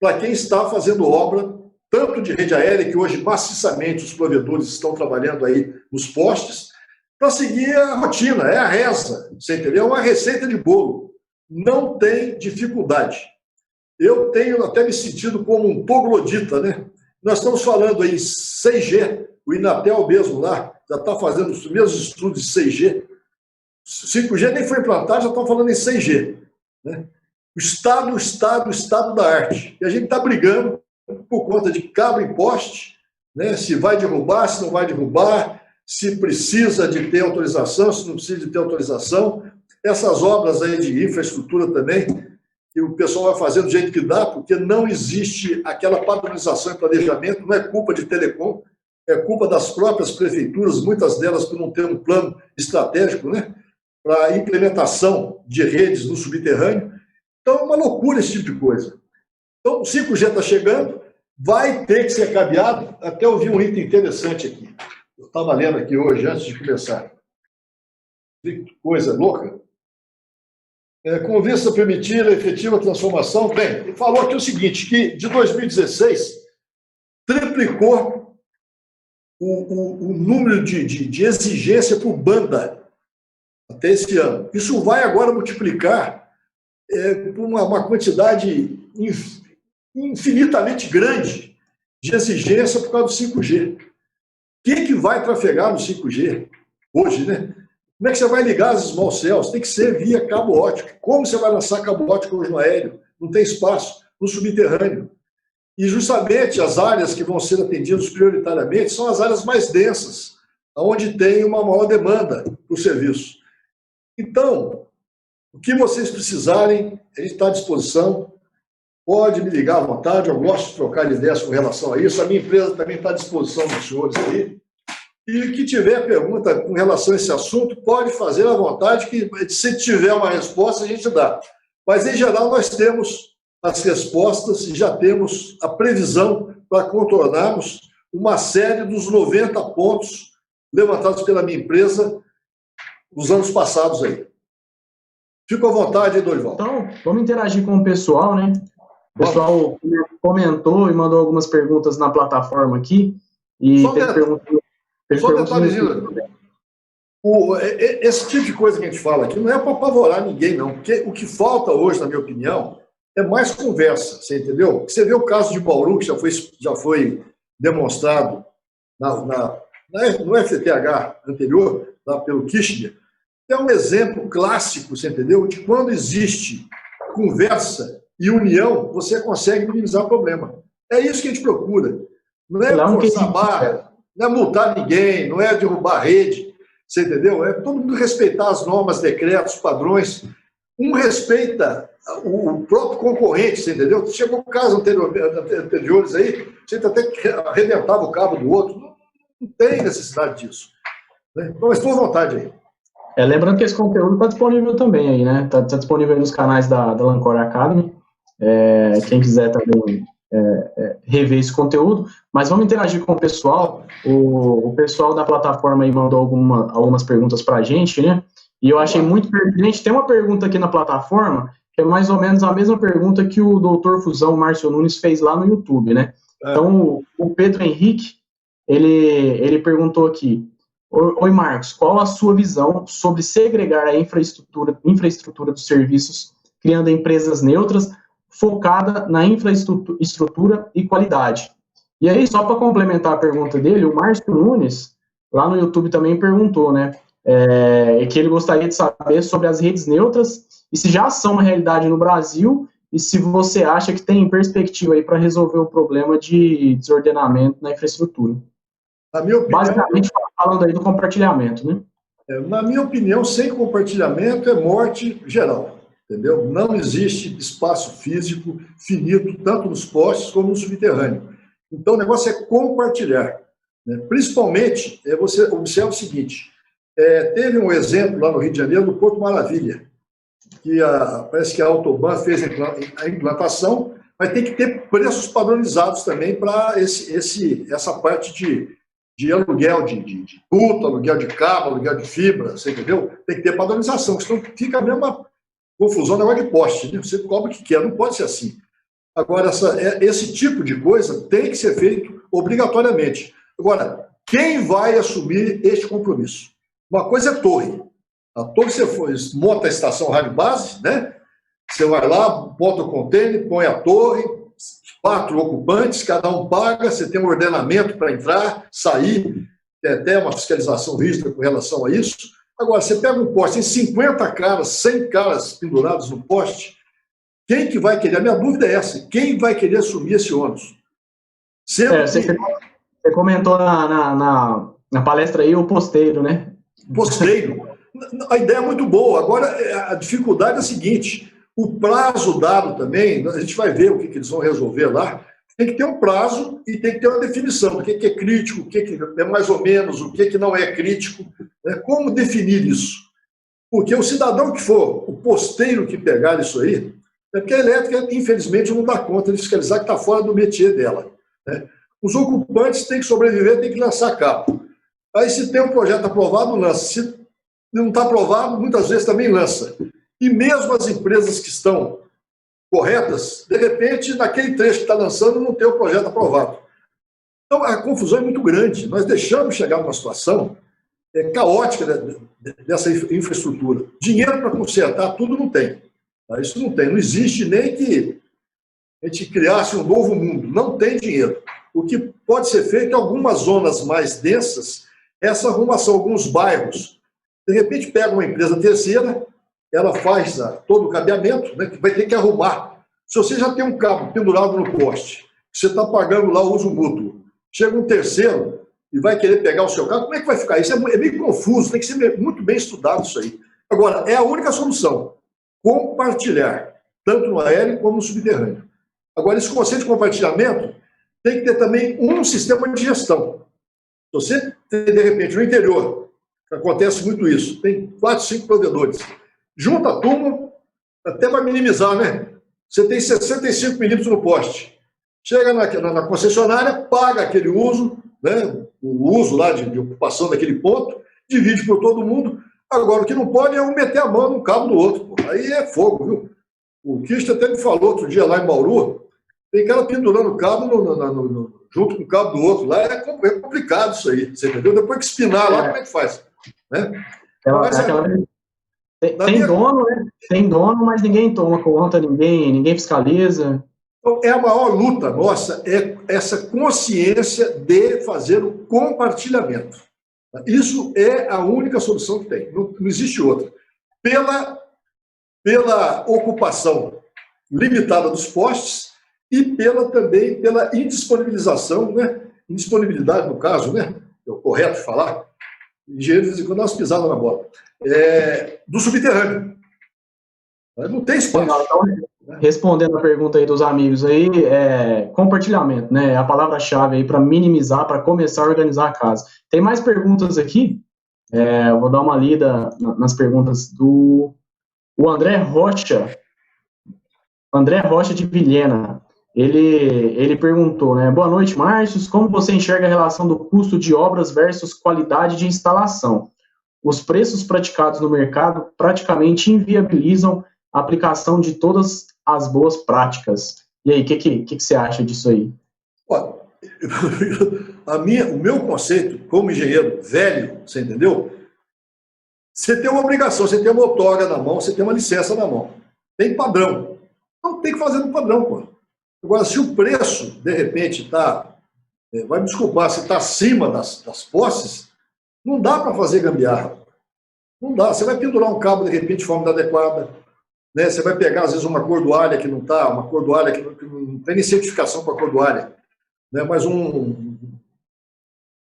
para quem está fazendo obra, tanto de rede aérea, que hoje maciçamente os provedores estão trabalhando aí nos postes, para seguir a rotina, é a reza, você entendeu? É uma receita de bolo, não tem dificuldade. Eu tenho até me sentido como um troglodita, né? Nós estamos falando aí em 6G, o Inatel mesmo lá já está fazendo os mesmos estudos de 6G, 5G nem foi implantado, já estão falando em 6G. Né? O estado da arte. E a gente está brigando por conta de cabo em poste, né? Se vai derrubar, se não vai derrubar, se precisa de ter autorização, se não precisa de ter autorização. Essas obras aí de infraestrutura também, que o pessoal vai fazer do jeito que dá, porque não existe aquela padronização e planejamento, não é culpa de Telecom, é culpa das próprias prefeituras, muitas delas por não ter um plano estratégico, né, para a implementação de redes no subterrâneo. Então, é uma loucura esse tipo de coisa. Então, o 5G está chegando, vai ter que ser cabeado. Até ouvi um item interessante aqui. Eu estava lendo aqui hoje, antes de começar. Que coisa louca. Com vista a permitir a efetiva transformação. Bem, ele falou aqui o seguinte, que de 2016 triplicou o número de exigência por banda até esse ano. Isso vai agora multiplicar por uma quantidade infinitamente grande de exigência por causa do 5G. Quem que vai trafegar no 5G hoje, né? Como é que você vai ligar as small cells? Tem que ser via cabo ótico. Como você vai lançar cabo ótico hoje no aéreo? Não tem espaço. No subterrâneo. E justamente as áreas que vão ser atendidas prioritariamente são as áreas mais densas, onde tem uma maior demanda do serviço. Então, o que vocês precisarem, a gente está à disposição. Pode me ligar à vontade, eu gosto de trocar ideias com relação a isso. A minha empresa também está à disposição dos senhores aí. E que tiver pergunta com relação a esse assunto, pode fazer à vontade, que se tiver uma resposta, a gente dá. Mas, em geral, nós temos as respostas e já temos a previsão para contornarmos uma série dos 90 pontos levantados pela minha empresa nos anos passados aí. Fico à vontade, Dorival. Então, vamos interagir com o pessoal, né? O pessoal comentou e mandou algumas perguntas na plataforma aqui. E só um detalhezinho. Esse tipo de coisa que a gente fala aqui não é para apavorar ninguém, não. Porque o que falta hoje, na minha opinião, é mais conversa, você entendeu? Você vê o caso de Bauru, que já foi demonstrado no FTH anterior, lá pelo Kirchner, é um exemplo clássico, você entendeu? De quando existe conversa e união, você consegue minimizar o problema. É isso que a gente procura. Não é forçar barra, não é multar ninguém, não é derrubar a rede, você entendeu? É todo mundo respeitar as normas, decretos, padrões. Um respeita o próprio concorrente, você entendeu? Chegou casos anteriores aí, você até arrebentava o cabo do outro. Não tem necessidade disso. Né? Então, estou à vontade aí. Lembrando que esse conteúdo está disponível também aí, né? Está disponível aí nos canais da Lancor Academy. quem quiser também rever esse conteúdo, mas vamos interagir com o pessoal. O pessoal da plataforma aí mandou algumas perguntas para a gente, né? E eu achei muito pertinente. Tem uma pergunta aqui na plataforma que é mais ou menos a mesma pergunta que o doutor Fusão Márcio Nunes fez lá no YouTube, né? Então, o Pedro Henrique, ele perguntou aqui: Oi, Marcos, qual a sua visão sobre segregar a infraestrutura dos serviços, criando empresas neutras, focada na infraestrutura e qualidade? E aí, só para complementar a pergunta dele, o Márcio Nunes, lá no YouTube também perguntou, né, que ele gostaria de saber sobre as redes neutras e se já são uma realidade no Brasil e se você acha que tem perspectiva aí para resolver o problema de desordenamento na infraestrutura. Na minha opinião, basicamente falando aí do compartilhamento, né? Na minha opinião, sem compartilhamento é morte geral, entendeu? Não existe espaço físico finito, tanto nos postes como no subterrâneo. Então, o negócio é compartilhar, né? Principalmente, você observa o seguinte, teve um exemplo lá no Rio de Janeiro, no Porto Maravilha, que parece que a Autoban fez a implantação, mas tem que ter preços padronizados também para essa parte de aluguel de duto, aluguel de cabo, aluguel de fibra, você entendeu? Tem que ter padronização, senão fica a mesma confusão, negócio de poste, né? Você cobra o que quer, não pode ser assim. Agora, esse tipo de coisa tem que ser feito obrigatoriamente. Agora, quem vai assumir este compromisso? Uma coisa é torre. A torre, você monta a estação rádio base, né? Você vai lá, bota o container, põe a torre, 4 ocupantes, cada um paga, você tem um ordenamento para entrar, sair, tem até uma fiscalização rígida com relação a isso. Agora, você pega um poste, tem 50 caras, 100 caras pendurados no poste, quem que vai querer? A minha dúvida é essa, quem vai querer assumir esse ônus? Você comentou na palestra aí o posteiro, né? Posteiro. A ideia é muito boa. Agora, a dificuldade é a seguinte, o prazo dado também, a gente vai ver o que eles vão resolver lá, tem que ter um prazo e tem que ter uma definição do que é crítico, o que é mais ou menos, o que não é crítico, né? Como definir isso? Porque o cidadão que for, o posteiro que pegar isso aí, porque a elétrica, infelizmente, não dá conta de fiscalizar, que está fora do métier dela, né? Os ocupantes têm que sobreviver, têm que lançar cabo. Aí, se tem um projeto aprovado, lança. Se não está aprovado, muitas vezes também lança. E mesmo as empresas que estão corretas, de repente, naquele trecho que está lançando, não tem o projeto aprovado. Então, a confusão é muito grande. Nós deixamos chegar numa situação caótica dessa infraestrutura. Dinheiro para consertar tudo não tem. Isso não tem. Não existe nem que a gente criasse um novo mundo. Não tem dinheiro. O que pode ser feito em algumas zonas mais densas, essa arrumação, alguns bairros. De repente, pega uma empresa terceira, ela faz todo o cabeamento, né, que vai ter que arrumar. Se você já tem um cabo pendurado no poste, você está pagando lá o uso mútuo, chega um terceiro e vai querer pegar o seu cabo, como é que vai ficar? Isso é meio confuso, tem que ser muito bem estudado isso aí. Agora, é a única solução, compartilhar, tanto no aéreo como no subterrâneo. Agora, esse conceito de compartilhamento tem que ter também um sistema de gestão. Se você tem, de repente, no interior, acontece muito isso, tem 4, 5 provedores, junta a turma, até para minimizar, né? Você tem 65 milímetros no poste. Chega na concessionária, paga aquele uso, né? O uso lá de ocupação daquele ponto, divide por todo mundo. Agora, o que não pode é um meter a mão num cabo do outro. Pô. Aí é fogo, viu? O Kist até me falou outro dia lá em Bauru, tem cara pendurando o cabo junto com o cabo do outro. Lá é complicado isso aí, você entendeu? Depois que espinar lá, como é que faz? Né? Tem dono, né? Tem dono, mas ninguém toma conta, ninguém fiscaliza. Então, a maior luta nossa é essa consciência de fazer o compartilhamento. Isso é a única solução que tem, não existe outra. Pela ocupação limitada dos postes e também pela indisponibilização, né? Indisponibilidade, no caso, né? É o correto falar. Engenheiro, de vez em quando, nós pisamos na bola. Do subterrâneo. Não tem espaço. Então, respondendo a pergunta aí dos amigos aí, compartilhamento, né? A palavra-chave aí para minimizar, para começar a organizar a casa. Tem mais perguntas aqui? Eu vou dar uma lida nas perguntas do André Rocha. André Rocha de Vilhena. Ele perguntou, né? Boa noite, Márcio. Como você enxerga a relação do custo de obras versus qualidade de instalação? Os preços praticados no mercado praticamente inviabilizam a aplicação de todas as boas práticas. E aí, o que você acha disso aí? Olha, o meu conceito, como engenheiro velho, você entendeu? Você tem uma obrigação, você tem uma outorga na mão, você tem uma licença na mão. Tem padrão. Então tem que fazer no padrão, pô. Agora, se o preço, de repente, está... vai me desculpar, se está acima das posses, não dá para fazer gambiarra. Não dá. Você vai pendurar um cabo, de repente, de forma inadequada. Né? Você vai pegar, às vezes, uma cordoalha que não está, uma cordoalha que não tem nem certificação para cordoalha. Né? Mas um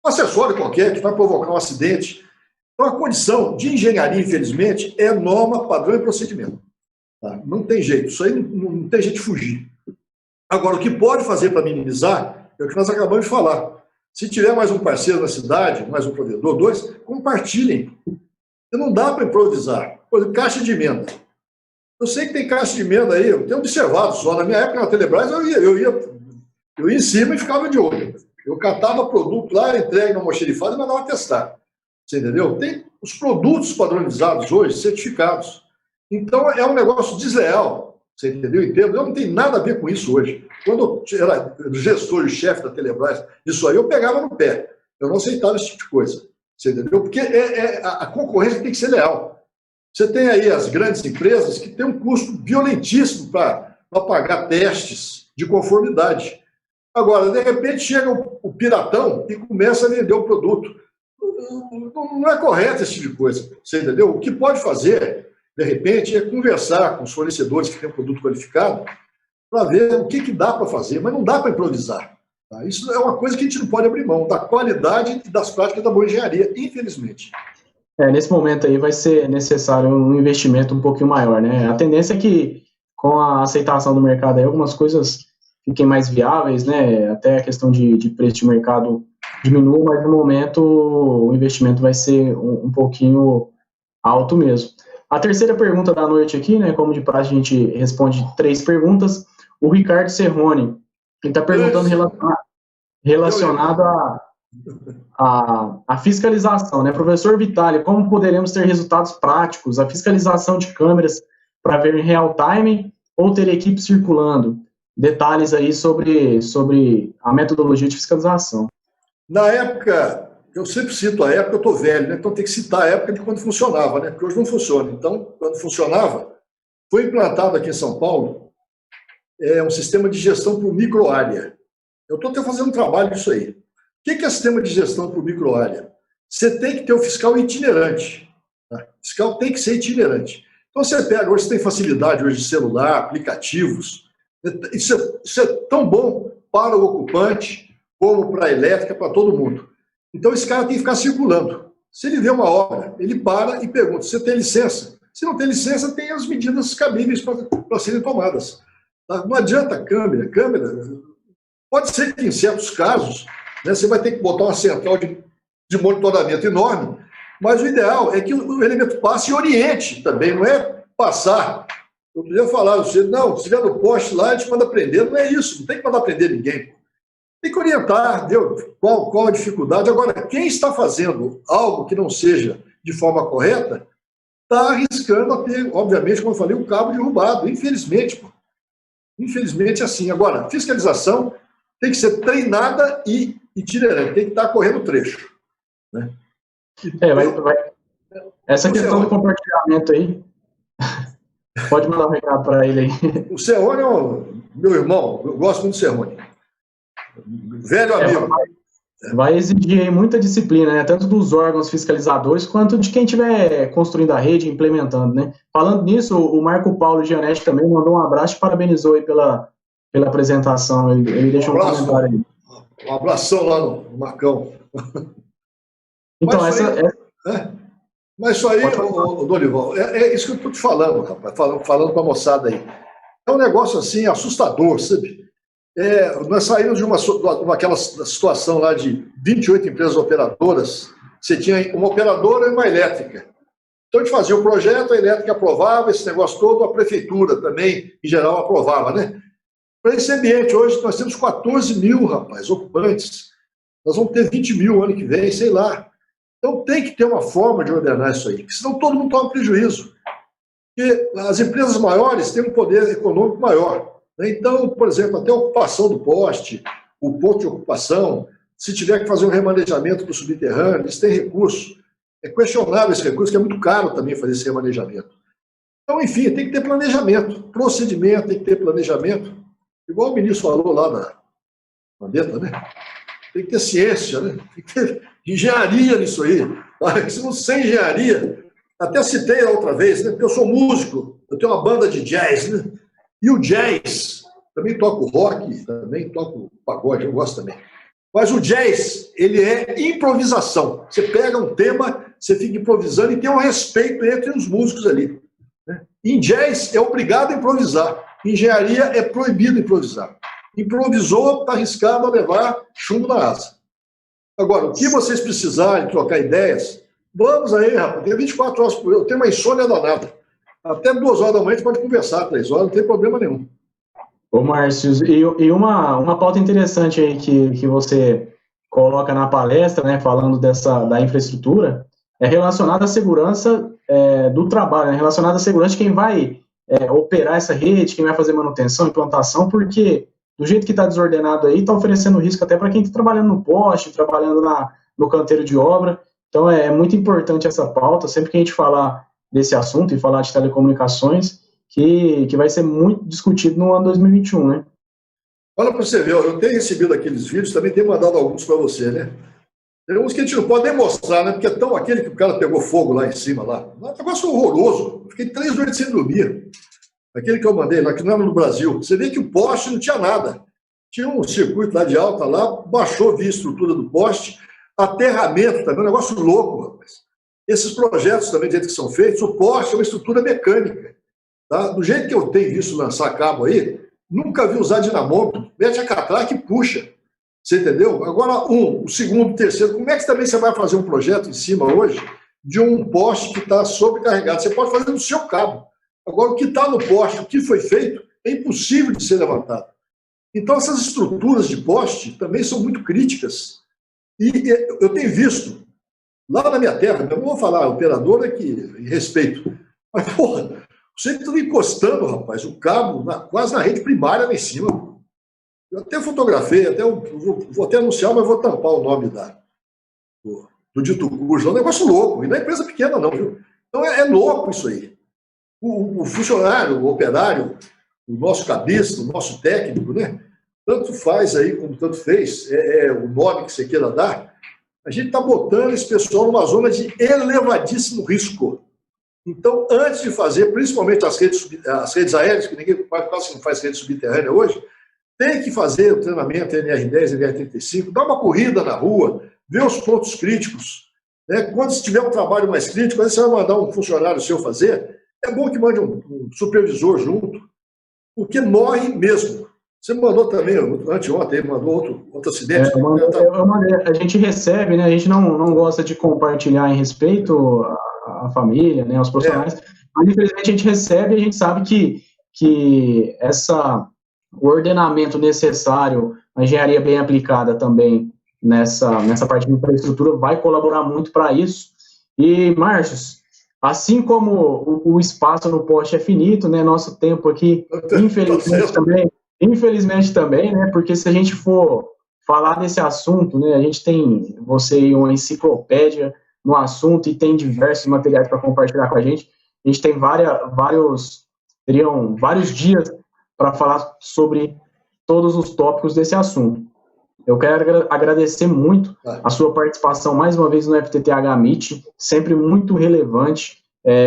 acessório qualquer que vai provocar um acidente. Então, a condição de engenharia, infelizmente, é norma, padrão e procedimento. Tá? Não tem jeito. Isso aí não tem jeito de fugir. Agora, o que pode fazer para minimizar é o que nós acabamos de falar. Se tiver mais um parceiro na cidade, mais um provedor, 2, compartilhem. Não dá para improvisar. Por exemplo, caixa de emenda. Eu sei que tem caixa de emenda aí, eu tenho observado só. Na minha época, na Telebrás, eu ia em cima e ficava de olho. Eu catava produto lá, entregue na almoxerifada e mandava testar. Você entendeu? Tem os produtos padronizados hoje, certificados. Então, é um negócio desleal. Você entendeu? Eu não tenho nada a ver com isso hoje. Quando eu era gestor e chefe da Telebrás, isso aí eu pegava no pé. Eu não aceitava esse tipo de coisa. Você entendeu? Porque a concorrência tem que ser leal. Você tem aí as grandes empresas que têm um custo violentíssimo para pagar testes de conformidade. Agora, de repente, chega o piratão e começa a vender o produto. Não é correto esse tipo de coisa. Você entendeu? O que pode fazer, de repente, é conversar com os fornecedores que têm um produto qualificado para ver o que dá para fazer, mas não dá para improvisar. Tá? Isso é uma coisa que a gente não pode abrir mão, da qualidade e das práticas da boa engenharia, infelizmente. Nesse momento aí vai ser necessário um investimento um pouquinho maior, né? A tendência é que, com a aceitação do mercado aí, algumas coisas fiquem mais viáveis, né? Até a questão de preço de mercado diminua, mas no momento o investimento vai ser um pouquinho alto mesmo. A terceira pergunta da noite aqui, né? Como de praxe, a gente responde 3 perguntas. O Ricardo Serrone, ele está perguntando relacionado à fiscalização, né? Professor Vitale, como poderemos ter resultados práticos? A fiscalização de câmeras para ver em real time ou ter equipe circulando? Detalhes aí sobre a metodologia de fiscalização. Na época, eu sempre cito a época, eu estou velho, né? Então tem que citar a época de quando funcionava, né? Porque hoje não funciona. Então, quando funcionava, foi implantado aqui em São Paulo um sistema de gestão por microárea. Eu estou até fazendo um trabalho disso aí. O que é sistema de gestão por microárea? Você tem que ter o fiscal itinerante. Tá? O fiscal tem que ser itinerante. Então você pega, hoje você tem facilidade hoje de celular, aplicativos. Isso é tão bom para o ocupante, como para a elétrica, para todo mundo. Então esse cara tem que ficar circulando. Se ele vê uma obra, ele para e pergunta, você tem licença? Se não tem licença, tem as medidas cabíveis para serem tomadas. Tá? Não adianta câmera. Pode ser que em certos casos, né, você vai ter que botar uma central de monitoramento enorme, mas o ideal é que o elemento passe e oriente também, não é passar. Eu podia falar, você, não, se estiver no poste lá, a gente manda prender. Não é isso, não tem que mandar prender ninguém. Tem que orientar, viu? Qual a dificuldade. Agora, quem está fazendo algo que não seja de forma correta, está arriscando a ter, obviamente, como eu falei, um cabo derrubado, infelizmente. Pô. Infelizmente, é assim. Agora, fiscalização tem que ser treinada e itinerante, tem que estar correndo trecho. Né? Essa questão do compartilhamento aí, pode mandar um recado para ele aí. O Serrone é meu irmão, eu gosto muito do Serrone. Velho amigo. Vai exigir muita disciplina, né? Tanto dos órgãos fiscalizadores quanto de quem estiver construindo a rede, implementando, né? Falando nisso, o Marco Paulo Gianetti também mandou um abraço e parabenizou aí pela apresentação. Ele deixou um comentário aí. Um abração lá no Marcão. Então, mas isso aí, Dorival, é isso que eu estou te falando, rapaz, falando para a moçada aí. É um negócio assim assustador, sabe? Nós saímos de aquela situação lá de 28 empresas operadoras, você tinha uma operadora e uma elétrica. Então, a gente fazia o projeto, a elétrica aprovava, esse negócio todo, a prefeitura também, em geral, aprovava, né? Para esse ambiente, hoje nós temos 14 mil, rapaz, ocupantes. Nós vamos ter 20 mil ano que vem, sei lá. Então, tem que ter uma forma de ordenar isso aí, porque senão todo mundo toma prejuízo. Porque as empresas maiores têm um poder econômico maior, né? Então, por exemplo, até a ocupação do poste, o ponto de ocupação, se tiver que fazer um remanejamento para o subterrâneo, eles têm recurso. É questionável esse recurso, que é muito caro também fazer esse remanejamento. Então, enfim, tem que ter planejamento, procedimento, tem que ter planejamento. Igual o ministro falou lá na Mandetta, né? Tem que ter ciência, né? Tem que ter engenharia nisso aí. Se não sem engenharia, até citei a outra vez, né? Porque eu sou músico, eu tenho uma banda de jazz, né? E o jazz, também toco rock, também toco pagode, eu gosto também. Mas o jazz, ele é improvisação. Você pega um tema, você fica improvisando e tem um respeito entre os músicos ali, né? Em jazz, é obrigado a improvisar. Em engenharia, é proibido improvisar. Improvisou, está arriscado a levar chumbo na asa. Agora, o que vocês precisarem trocar ideias, vamos aí, rapaz. Tem 24 horas por dia. Eu tenho uma insônia danada. Até 2 horas da manhã a gente pode conversar, 3 horas, não tem problema nenhum. Ô, Márcio, e uma pauta interessante aí que você coloca na palestra, né, falando da infraestrutura, é relacionada à segurança do trabalho, né, relacionada à segurança de quem vai operar essa rede, quem vai fazer manutenção, implantação, porque do jeito que está desordenado aí, está oferecendo risco até para quem está trabalhando no poste, trabalhando no canteiro de obra. Então, é muito importante essa pauta, sempre que a gente falar desse assunto e falar de telecomunicações, que vai ser muito discutido no ano 2021, né? Olha para você ver, eu tenho recebido aqueles vídeos, também tenho mandado alguns para você, né? Tem uns que a gente não pode nem mostrar, né? Porque é tão aquele que o cara pegou fogo lá em cima, lá. Um negócio horroroso. Eu fiquei 3 noites sem dormir. Aquele que eu mandei lá, que não era no Brasil. Você vê que o poste não tinha nada. Tinha um circuito lá de alta, lá, baixou, via a estrutura do poste, aterramento também, um negócio louco, rapaz. Esses projetos também, do jeito que são feitos, o poste é uma estrutura mecânica. Tá? Do jeito que eu tenho visto lançar cabo aí, nunca vi usar dinamômetro, mete a catraca e puxa. Você entendeu? Agora, o segundo, o terceiro, como é que também você vai fazer um projeto em cima hoje de um poste que está sobrecarregado? Você pode fazer no seu cabo. Agora, o que está no poste, o que foi feito, é impossível de ser levantado. Então, essas estruturas de poste também são muito críticas. E eu tenho visto, lá na minha terra, eu não vou falar operadora que respeito, mas, porra, você está encostando, rapaz, o cabo quase na rede primária lá em cima. Eu até fotografei, vou até anunciar, mas vou tampar o nome do dito cujo. É um negócio louco, e não é empresa pequena não, viu? Então é louco isso aí. O funcionário, o operário, o nosso cabista, o nosso técnico, né? Tanto faz aí como tanto fez, o nome que você queira dar, a gente está botando esse pessoal numa zona de elevadíssimo risco. Então, antes de fazer, principalmente as redes aéreas, que ninguém quase não faz rede subterrânea hoje, tem que fazer o treinamento NR10, NR35, dar uma corrida na rua, ver os pontos críticos, né? Quando se tiver um trabalho mais crítico, aí você vai mandar um funcionário seu fazer, é bom que mande um supervisor junto, porque morre mesmo. Você me mandou também, anteontem, mandou outro acidente. Eu mandei, a gente recebe, né? A gente não gosta de compartilhar em respeito à família, né, aos profissionais, mas infelizmente a gente recebe e a gente sabe que o ordenamento necessário, a engenharia bem aplicada também nessa parte de infraestrutura vai colaborar muito para isso. E, Márcio, assim como o espaço no poste é finito, né, nosso tempo aqui, infelizmente também, né, porque se a gente for falar desse assunto, né, a gente tem, você uma enciclopédia no assunto e tem diversos materiais para compartilhar com a gente tem teriam vários dias para falar sobre todos os tópicos desse assunto. Eu quero agradecer muito a sua participação mais uma vez no FTTH Meet, sempre muito relevante.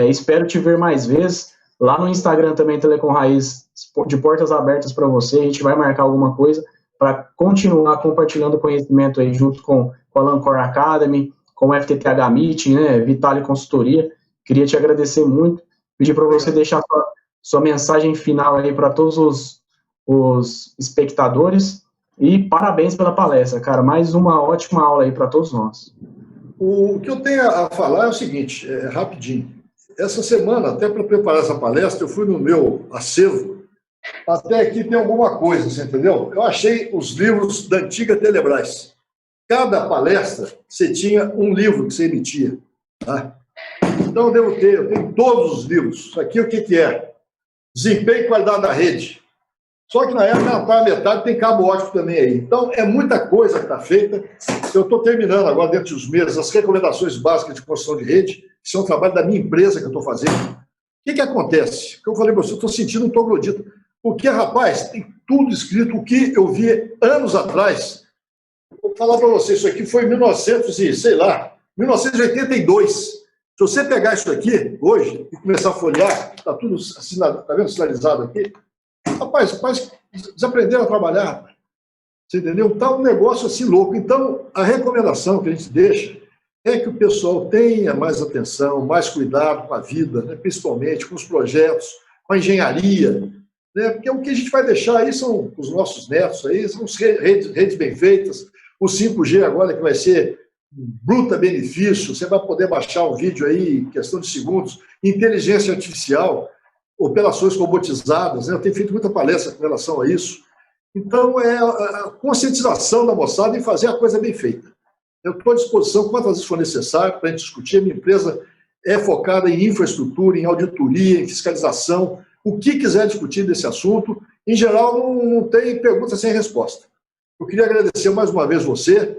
Espero te ver mais vezes. Lá no Instagram também, Telecom Raiz, de portas abertas para você. A gente vai marcar alguma coisa para continuar compartilhando conhecimento aí junto com a Lancor Academy, com o FTTH Meet, né, Vitale Consultoria. Queria te agradecer muito. Pedir para você deixar sua mensagem final aí para todos os espectadores. E parabéns pela palestra, cara. Mais uma ótima aula aí para todos nós. O que eu tenho a falar é o seguinte, rapidinho. essa semana, até para preparar essa palestra, eu fui no meu acervo, até aqui tem alguma coisa, você entendeu? Eu achei os livros da antiga Telebrás. Cada palestra, você tinha um livro que você emitia. Tá? Então, eu tenho todos os livros. Isso aqui, o que é? Desempenho e qualidade da rede. Só que na época, na metade, tem cabo ótico também aí. Então, é muita coisa que está feita. Eu estou terminando agora, dentro dos meses, as recomendações básicas de construção de rede. Isso é um trabalho da minha empresa que eu estou fazendo. O que acontece? Que eu falei para você, eu estou sentindo um troglodita. Porque, rapaz, tem tudo escrito. O que eu vi anos atrás. Vou falar para você, isso aqui foi em 1982. Se você pegar isso aqui, hoje, e começar a folhear, está tudo assinado, está vendo sinalizado aqui? Rapaz, desaprenderam a trabalhar. Você entendeu? Está um negócio assim louco. Então, a recomendação que a gente deixa é que o pessoal tenha mais atenção, mais cuidado com a vida, né? Principalmente com os projetos, com a engenharia, né? Porque o que a gente vai deixar aí são os nossos netos, aí, são redes bem feitas, o 5G agora que vai ser um bruta benefício, você vai poder baixar um vídeo aí em questão de segundos, inteligência artificial, operações robotizadas, né? Eu tenho feito muita palestra com relação a isso. Então, é a conscientização da moçada em fazer a coisa bem feita. Eu estou à disposição quantas vezes for necessário para a gente discutir. A minha empresa é focada em infraestrutura, em auditoria, em fiscalização, o que quiser discutir desse assunto. Em geral, não tem pergunta sem resposta. Eu queria agradecer mais uma vez você,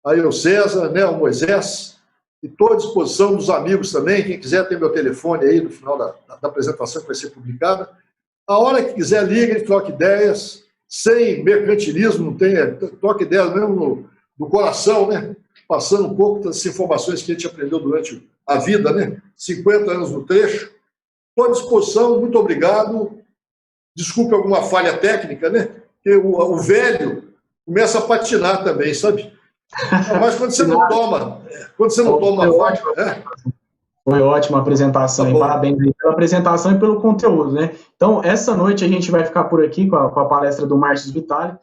aí o César, né, o Moisés, e estou à disposição dos amigos também. Quem quiser tem meu telefone aí no final da apresentação que vai ser publicada. A hora que quiser, liga e troca ideias, sem mercantilismo, não tem, troca ideias mesmo no coração, né? Passando um pouco das informações que a gente aprendeu durante a vida, né? 50 anos no trecho. Estou à disposição, muito obrigado. Desculpe alguma falha técnica, né? Porque o velho começa a patinar também, sabe? Mas quando você não toma forte, Foi ótima a apresentação, e parabéns pela apresentação e pelo conteúdo, né? Então, essa noite a gente vai ficar por aqui com a palestra do Márcio Vitale.